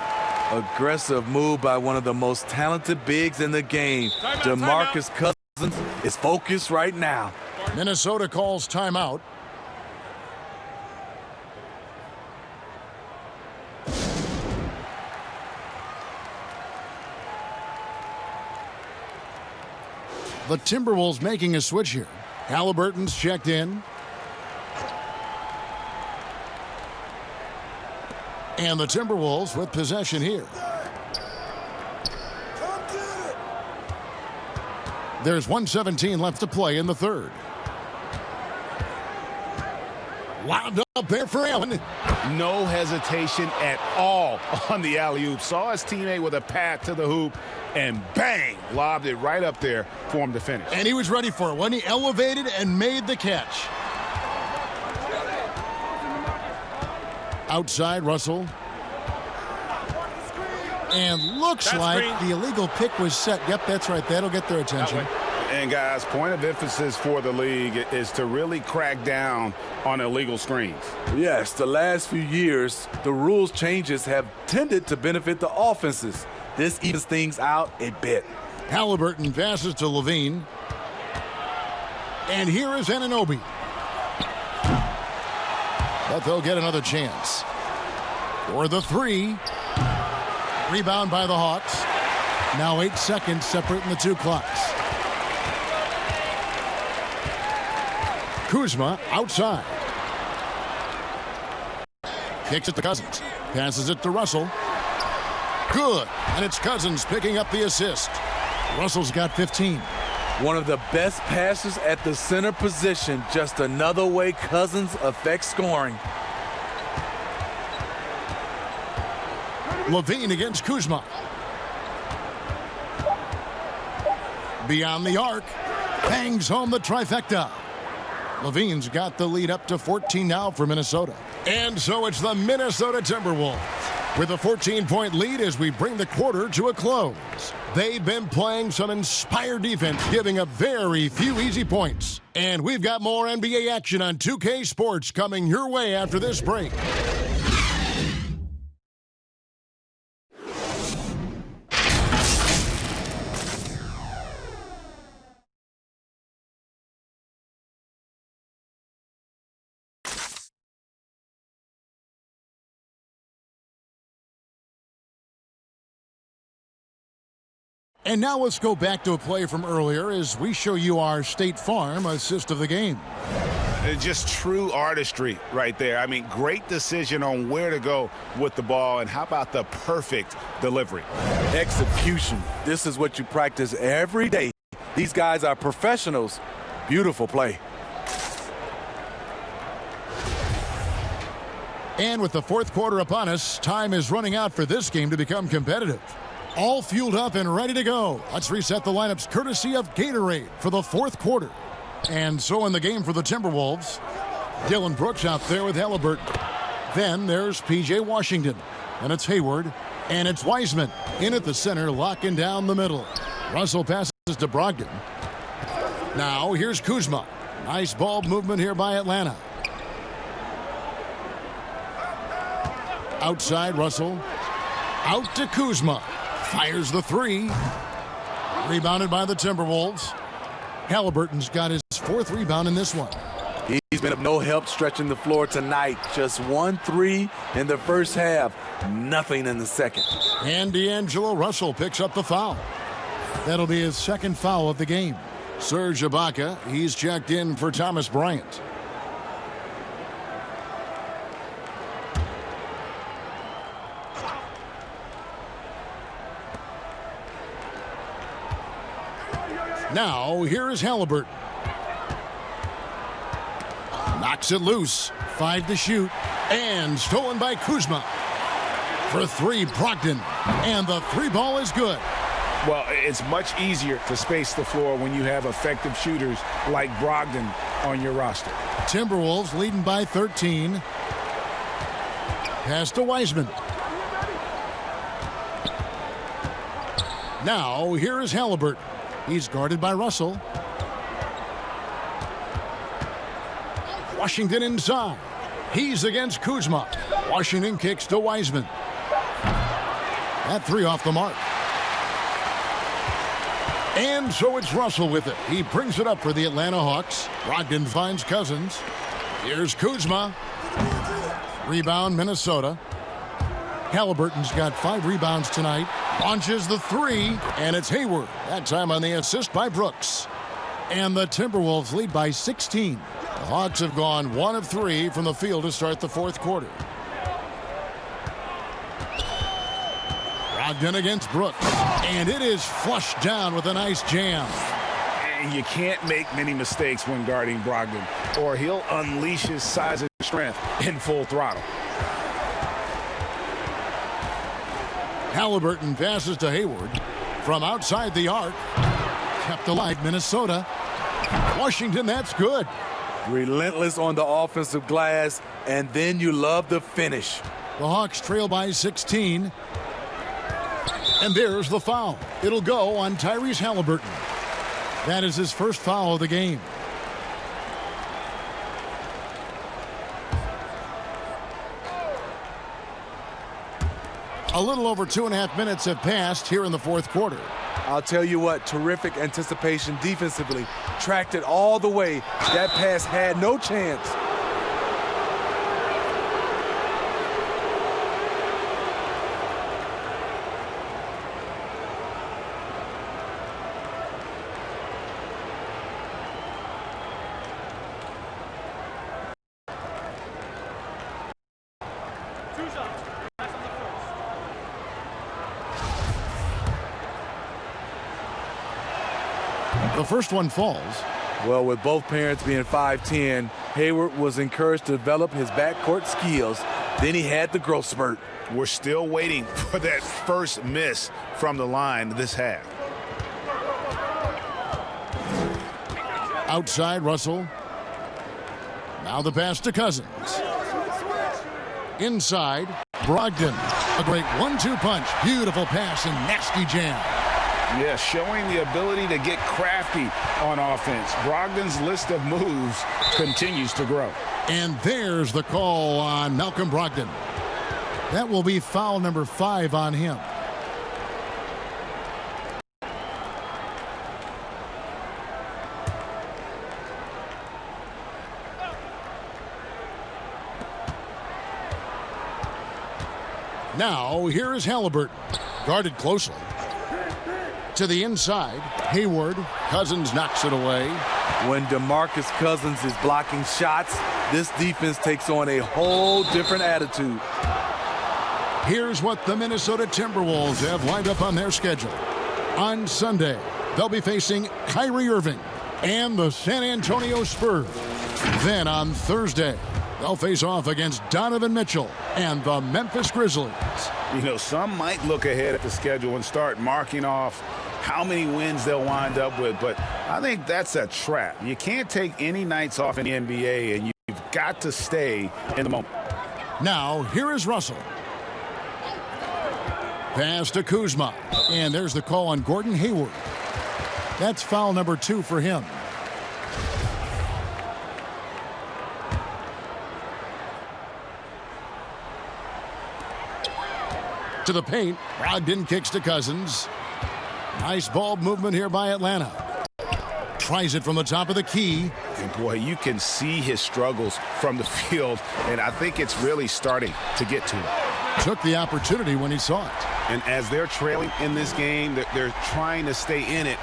Aggressive move by one of the most talented bigs in the game. DeMarcus Cousins is focused right now. Minnesota calls timeout. The Timberwolves making a switch here. Halliburton's checked in. And the Timberwolves with possession here. There's 1:17 left to play in the third. Wound up there for Allen. No hesitation at all on the alley-oop. Saw his teammate with a path to the hoop, and bang, lobbed it right up there for him to finish. And he was ready for it when he elevated and made the catch. Outside, Russell. And looks like the illegal pick was set. Yep, that's right. That'll get their attention. And, guys, point of emphasis for the league is to really crack down on illegal screens. Yes, the last few years, the rules changes have tended to benefit the offenses. This evens things out a bit. Halliburton passes to Levine. And here is Anunoby. But they'll get another chance. For the 3. Rebound by the Hawks. Now 8 seconds separating the 2 clocks. Kuzma outside. Kicks it to Cousins. Passes it to Russell. Good. And it's Cousins picking up the assist. Russell's got 15. One of the best passes at the center position. Just another way Cousins affects scoring. Levine against Kuzma. Beyond the arc. Bangs home the trifecta. Levine's got the lead up to 14 now for Minnesota. And so it's the Minnesota Timberwolves with a 14-point lead as we bring the quarter to a close. They've been playing some inspired defense, giving up very few easy points. And we've got more NBA action on 2K Sports coming your way after this break. And now let's go back to a play from earlier as we show you our State Farm assist of the game. Just true artistry right there. I mean, great decision on where to go with the ball, and how about the perfect delivery? Execution. This is what you practice every day. These guys are professionals. Beautiful play. And with the 4th quarter upon us, time is running out for this game to become competitive. All fueled up and ready to go. Let's reset the lineups courtesy of Gatorade for the 4th quarter. And so in the game for the Timberwolves, Dylan Brooks out there with Halliburton. Then there's P.J. Washington. And it's Hayward. And it's Wiseman in at the center, locking down the middle. Russell passes to Brogdon. Now here's Kuzma. Nice ball movement here by Atlanta. Outside Russell. Out to Kuzma. Fires the three. Rebounded by the Timberwolves. Halliburton's got his 4th rebound in this one. He's been of no help stretching the floor tonight. Just 1 3 in the first half. Nothing in the second. And D'Angelo Russell picks up the foul. That'll be his 2nd foul of the game. Serge Ibaka, he's checked in for Thomas Bryant. Now, here is Halliburton. Knocks it loose. 5 to shoot. And stolen by Kuzma. For 3, Brogdon. And the 3 ball is good. Well, it's much easier to space the floor when you have effective shooters like Brogdon on your roster. Timberwolves leading by 13. Pass to Wiseman. Now, here is Halliburton. He's guarded by Russell. Washington inside. He's against Kuzma. Washington kicks to Wiseman. That 3 off the mark. And so it's Russell with it. He brings it up for the Atlanta Hawks. Brogdon finds Cousins. Here's Kuzma. Rebound, Minnesota. Halliburton's got 5 rebounds tonight. Launches the 3, and it's Hayward. That time on the assist by Brooks. And the Timberwolves lead by 16. The Hawks have gone 1 of 3 from the field to start the 4th quarter. Brogdon against Brooks. And it is flushed down with a nice jam. And you can't make many mistakes when guarding Brogdon, or he'll unleash his size and strength in full throttle. Halliburton passes to Hayward from outside the arc. Kept alive, Minnesota. Washington, that's good. Relentless on the offensive glass, and then you love the finish. The Hawks trail by 16. And there's the foul. It'll go on Tyrese Halliburton. That is his 1st foul of the game. A little over 2.5 minutes have passed here in the 4th quarter. I'll tell you what, terrific anticipation defensively. Tracked it all the way. That pass had no chance. The first one falls. Well, with both parents being 5'10", Hayward was encouraged to develop his backcourt skills. Then he had the growth spurt. We're still waiting for that first miss from the line this half. Outside Russell. Now the pass to Cousins. Inside, Brogdon. A great 1-2 punch. Beautiful pass and nasty jam. Yeah, showing the ability to get crafty on offense. Brogdon's list of moves continues to grow. And there's the call on Malcolm Brogdon. That will be foul number 5 on him. Now, here is Halliburton. Guarded closely. To the inside, Hayward. Cousins knocks it away. When DeMarcus Cousins is blocking shots, this defense takes on a whole different attitude. Here's what the Minnesota Timberwolves have lined up on their schedule. On Sunday, they'll be facing Kyrie Irving and the San Antonio Spurs. Then on Thursday, they'll face off against Donovan Mitchell and the Memphis Grizzlies. You know, some might look ahead at the schedule and start marking off how many wins they'll wind up with, but I think that's a trap. You can't take any nights off in the NBA, and you've got to stay in the moment. Now, here is Russell. Pass to Kuzma. And there's the call on Gordon Hayward. That's foul number 2 for him. To the paint. Brogdon kicks to Cousins. Nice ball movement here by Atlanta. Tries it from the top of the key. And boy, you can see his struggles from the field, and I think it's really starting to get to him. Took the opportunity when he saw it. And as they're trailing in this game, they're trying to stay in it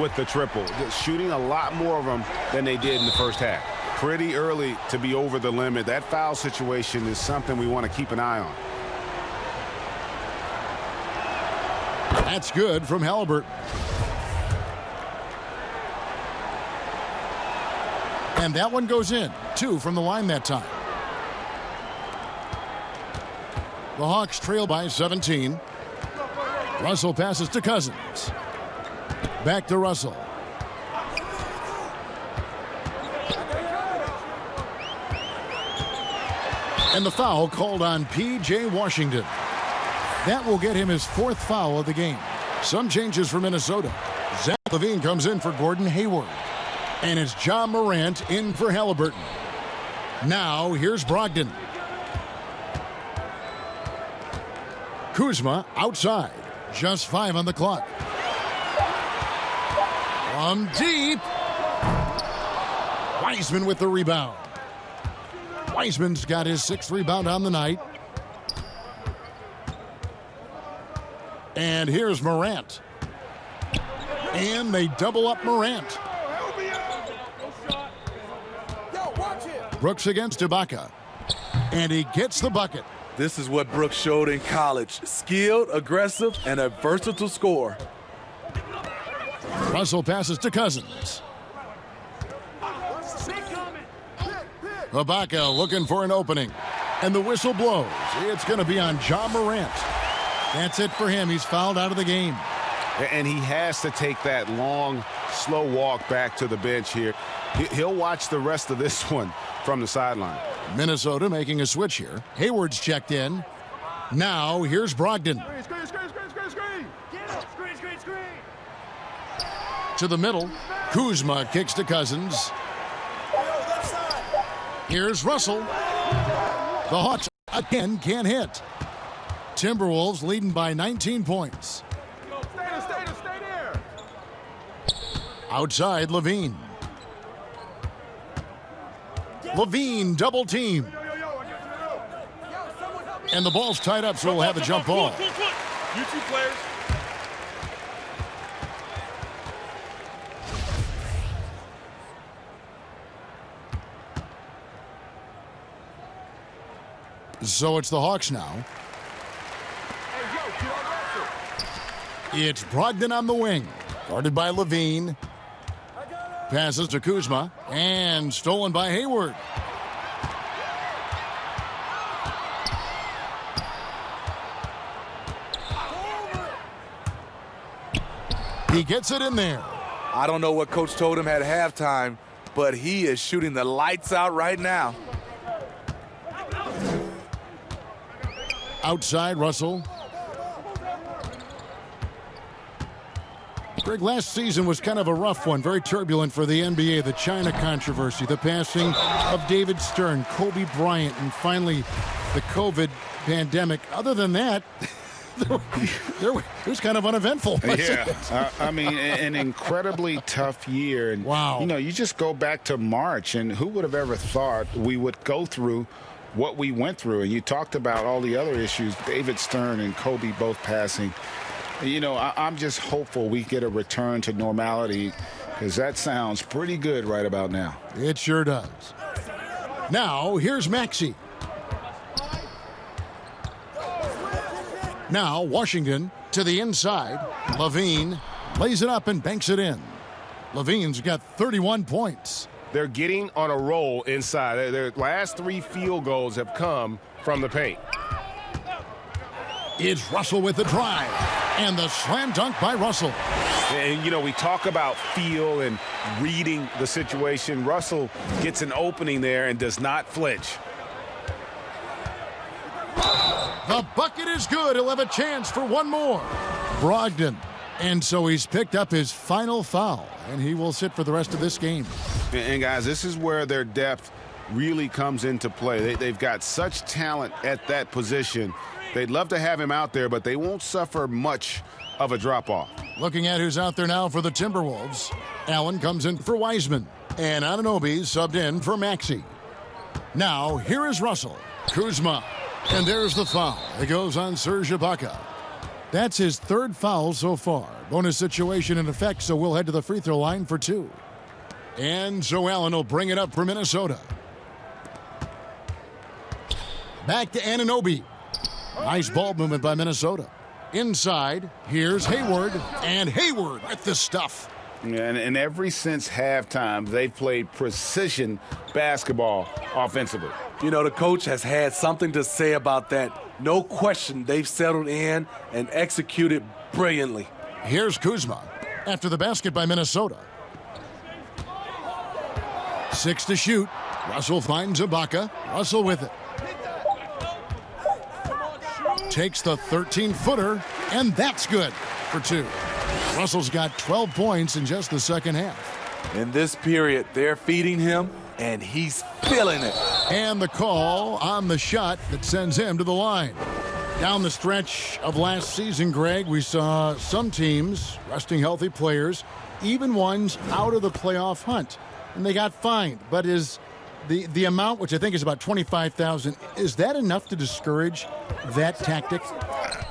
with the triple. They're shooting a lot more of them than they did in the first half. Pretty early to be over the limit. That foul situation is something we want to keep an eye on. That's good from Halliburton. And that one goes in. 2 from the line that time. The Hawks trail by 17. Russell passes to Cousins. Back to Russell. And the foul called on P.J. Washington. That will get him his 4th foul of the game. Some changes for Minnesota. Zach LaVine comes in for Gordon Hayward. And it's John Morant in for Halliburton. Now here's Brogdon. Kuzma outside. Just 5 on the clock. From deep. Wiseman with the rebound. Wiseman's got his 6th rebound on the night. And here's Morant. And they double up Morant. Brooks against Ibaka. And he gets the bucket. This is what Brooks showed in college. Skilled, aggressive, and a versatile scorer. Russell passes to Cousins. Ibaka looking for an opening. And the whistle blows. It's going to be on John Morant. That's it for him. He's fouled out of the game. And he has to take that long, slow walk back to the bench here. He'll watch the rest of this one from the sideline. Minnesota making a switch here. Hayward's checked in. Now here's Brogdon. To the middle. Kuzma kicks to Cousins. Here's Russell. The Hawks again can't hit. Timberwolves leading by 19 points. Stay there. Outside, LaVine. LaVine double team. And the ball's tied up, so we'll have a jump ball. You 2 players. So it's the Hawks now. It's Brogdon on the wing. Guarded by LaVine. Passes to Kuzma. And stolen by Hayward. He gets it in there. I don't know what Coach told him at halftime, but he is shooting the lights out right now. Outside, Russell. Greg, last season was kind of a rough one, very turbulent for the NBA. The China controversy, the passing of David Stern, Kobe Bryant, and finally the COVID pandemic. Other than that, it was kind of uneventful. Yeah, I mean, an incredibly tough year. And, wow. You know, you just go back to March, and who would have ever thought we would go through what we went through? And you talked about all the other issues, David Stern and Kobe both passing. You know, I'm just hopeful we get a return to normality, because that sounds pretty good right about now. It sure does. Now, here's Maxey. Now, Washington to the inside. LaVine lays it up and banks it in. LaVine's got 31 points. They're getting on a roll inside. Their last 3 field goals have come from the paint. It's Russell with the drive. And the slam dunk by Russell. And, you know, we talk about feel and reading the situation. Russell gets an opening there and does not flinch. The bucket is good. He'll have a chance for one more. Brogdon. And so he's picked up his final foul, and he will sit for the rest of this game. And guys, this is where their depth really comes into play. They've got such talent at that position. They'd love to have him out there, but they won't suffer much of a drop-off. Looking at who's out there now for the Timberwolves. Allen comes in for Wiseman, and Anunoby subbed in for Maxey. Now, here is Russell. Kuzma. And there's the foul. It goes on Serge Ibaka. That's his third foul so far. Bonus situation in effect, so we'll head to the free throw line for 2. And so Allen will bring it up for Minnesota. Back to Anunoby. Nice ball movement by Minnesota. Inside, here's Hayward, and Hayward with the stuff. And ever since halftime, they've played precision basketball offensively. You know, the coach has had something to say about that. No question, they've settled in and executed brilliantly. Here's Kuzma after the basket by Minnesota. 6 to shoot. Russell finds Ibaka. Russell with it. Takes the 13-footer, and that's good for 2. Russell's got 12 points in just the second half. In this period, they're feeding him, and he's feeling it. And the call on the shot that sends him to the line. Down the stretch of last season, Greg, we saw some teams resting healthy players, even ones out of the playoff hunt, and they got fined. But is the amount, which I think is about $25,000, is that enough to discourage that tactic?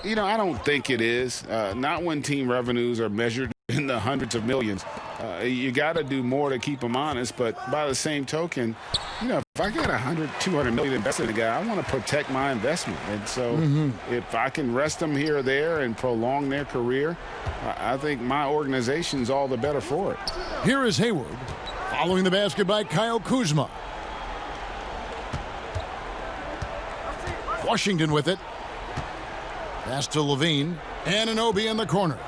You know, I don't think it is. Not when team revenues are measured in the hundreds of millions. You got to do more to keep them honest. But by the same token, you know, if I get $100, $200 million invested in a guy, I want to protect my investment. And so if I can rest them here or there and prolong their career, I think my organization's all the better for it. Here is Hayward following the basket by Kyle Kuzma. Washington with it. Pass to Levine. Anunoby in the corner.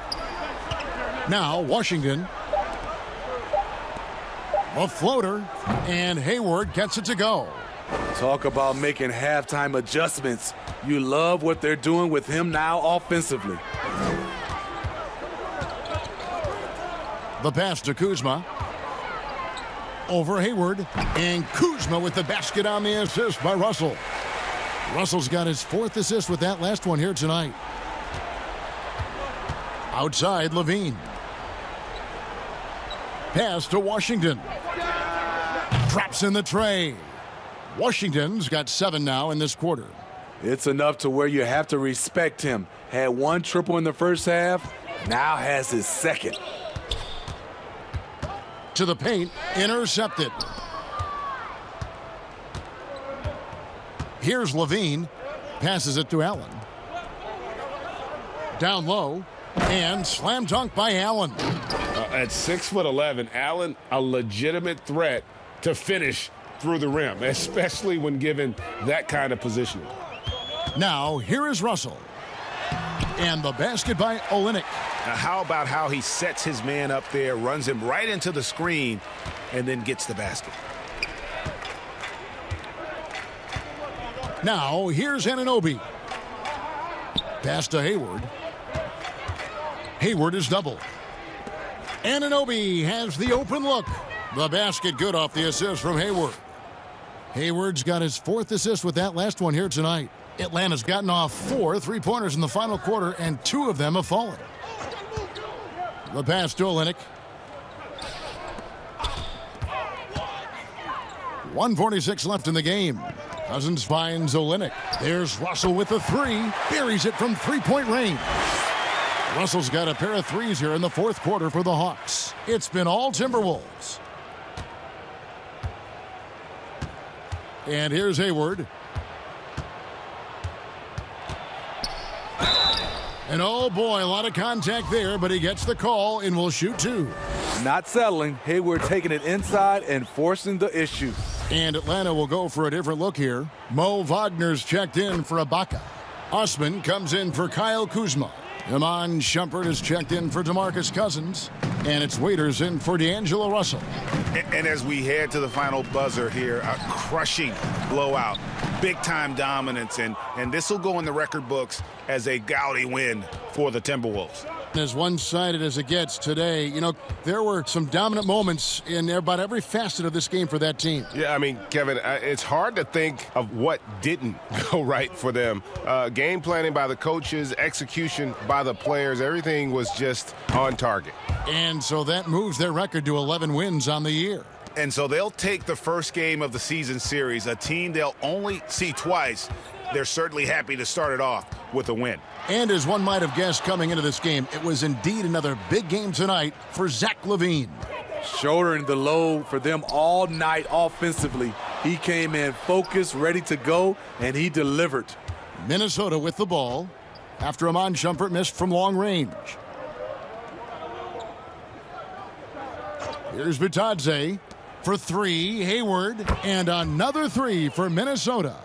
Now Washington. A floater. And Hayward gets it to go. Talk about making halftime adjustments. You love what they're doing with him now offensively. The pass to Kuzma. Over Hayward. And Kuzma with the basket on the assist by Russell. Russell's got his 4th assist with that last one here tonight. Outside, Levine. Pass to Washington. Drops in the tray. Washington's got 7 now in this quarter. It's enough to where you have to respect him. Had 1 triple in the first half, now has his 2nd. To the paint, intercepted. Here's Levine. Passes it to Allen. Down low. And slam dunk by Allen. At 6'11", Allen, a legitimate threat to finish through the rim, especially when given that kind of positioning. Now, here is Russell. And the basket by Olynyk. Now, how about how he sets his man up there, runs him right into the screen, and then gets the basket. Now, here's Anunoby. Pass to Hayward. Hayward is doubled. Anunoby has the open look. The basket good off the assist from Hayward. Hayward's got his 4th assist with that last one here tonight. Atlanta's gotten off 4 3-pointers in the final quarter, and 2 of them have fallen. The pass to Olynyk. 1:46 left in the game. Cousins finds Olynyk. There's Russell with the 3. Buries it from 3-point range. Russell's got a pair of 3s here in the 4th quarter for the Hawks. It's been all Timberwolves. And here's Hayward. And oh boy, a lot of contact there, but he gets the call and will shoot 2. Not settling. Hayward taking it inside and forcing the issue. And Atlanta will go for a different look here. Mo Wagner's checked in for Ibaka. Osman comes in for Kyle Kuzma. Iman Shumpert is checked in for DeMarcus Cousins. And it's Waiters in for D'Angelo Russell. And as we head to the final buzzer here, a crushing blowout. big-time dominance, and this will go in the record books as a gaudy win for the Timberwolves. As one-sided as it gets today, you know, there were some dominant moments in about every facet of this game for that team. Yeah, I mean, Kevin, it's hard to think of what didn't go right for them. Game planning by the coaches, execution by the players, everything was just on target. And so that moves their record to 11 wins on the year. And so they'll take the first game of the season series, a team they'll only see twice. They're certainly happy to start it off with a win. And as one might have guessed coming into this game, it was indeed another big game tonight for Zach LaVine. Shouldering the load for them all night offensively. He came in focused, ready to go, and he delivered. Minnesota with the ball after Iman Shumpert missed from long range. Here's Bitadze for three. Hayward, and another three for Minnesota.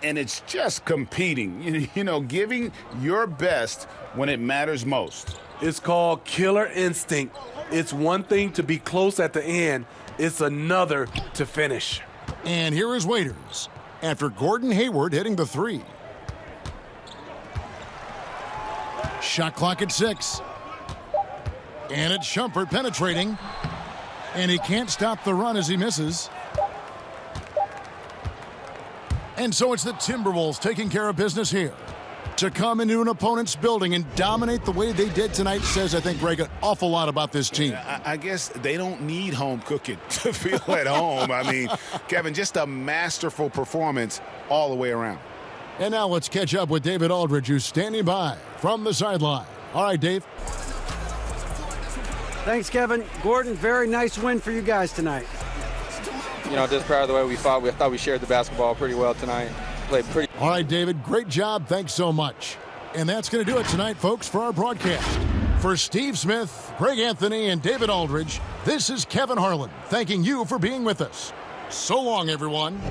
And it's just competing, you know, giving your best when it matters most. It's called killer instinct. It's one thing to be close at the end. It's another to finish. And here is Waiters after Gordon Hayward hitting the three. Shot clock at 6. And it's Shumpert penetrating. And he can't stop the run as he misses. And so it's the Timberwolves taking care of business here. To come into an opponent's building and dominate the way they did tonight says, I think, Greg, an awful lot about this team. I guess they don't need home cooking to feel at home. I mean, Kevin, just a masterful performance all the way around. And now let's catch up with David Aldridge, who's standing by from the sideline. All right, Dave. Thanks, Kevin. Gordon, very nice win for you guys tonight. You know, just proud of the way we fought. I thought we shared the basketball pretty well tonight. Played pretty. All right, David, great job. Thanks so much. And that's going to do it tonight, folks, for our broadcast. For Steve Smith, Greg Anthony, and David Aldridge, this is Kevin Harlan thanking you for being with us. So long, everyone.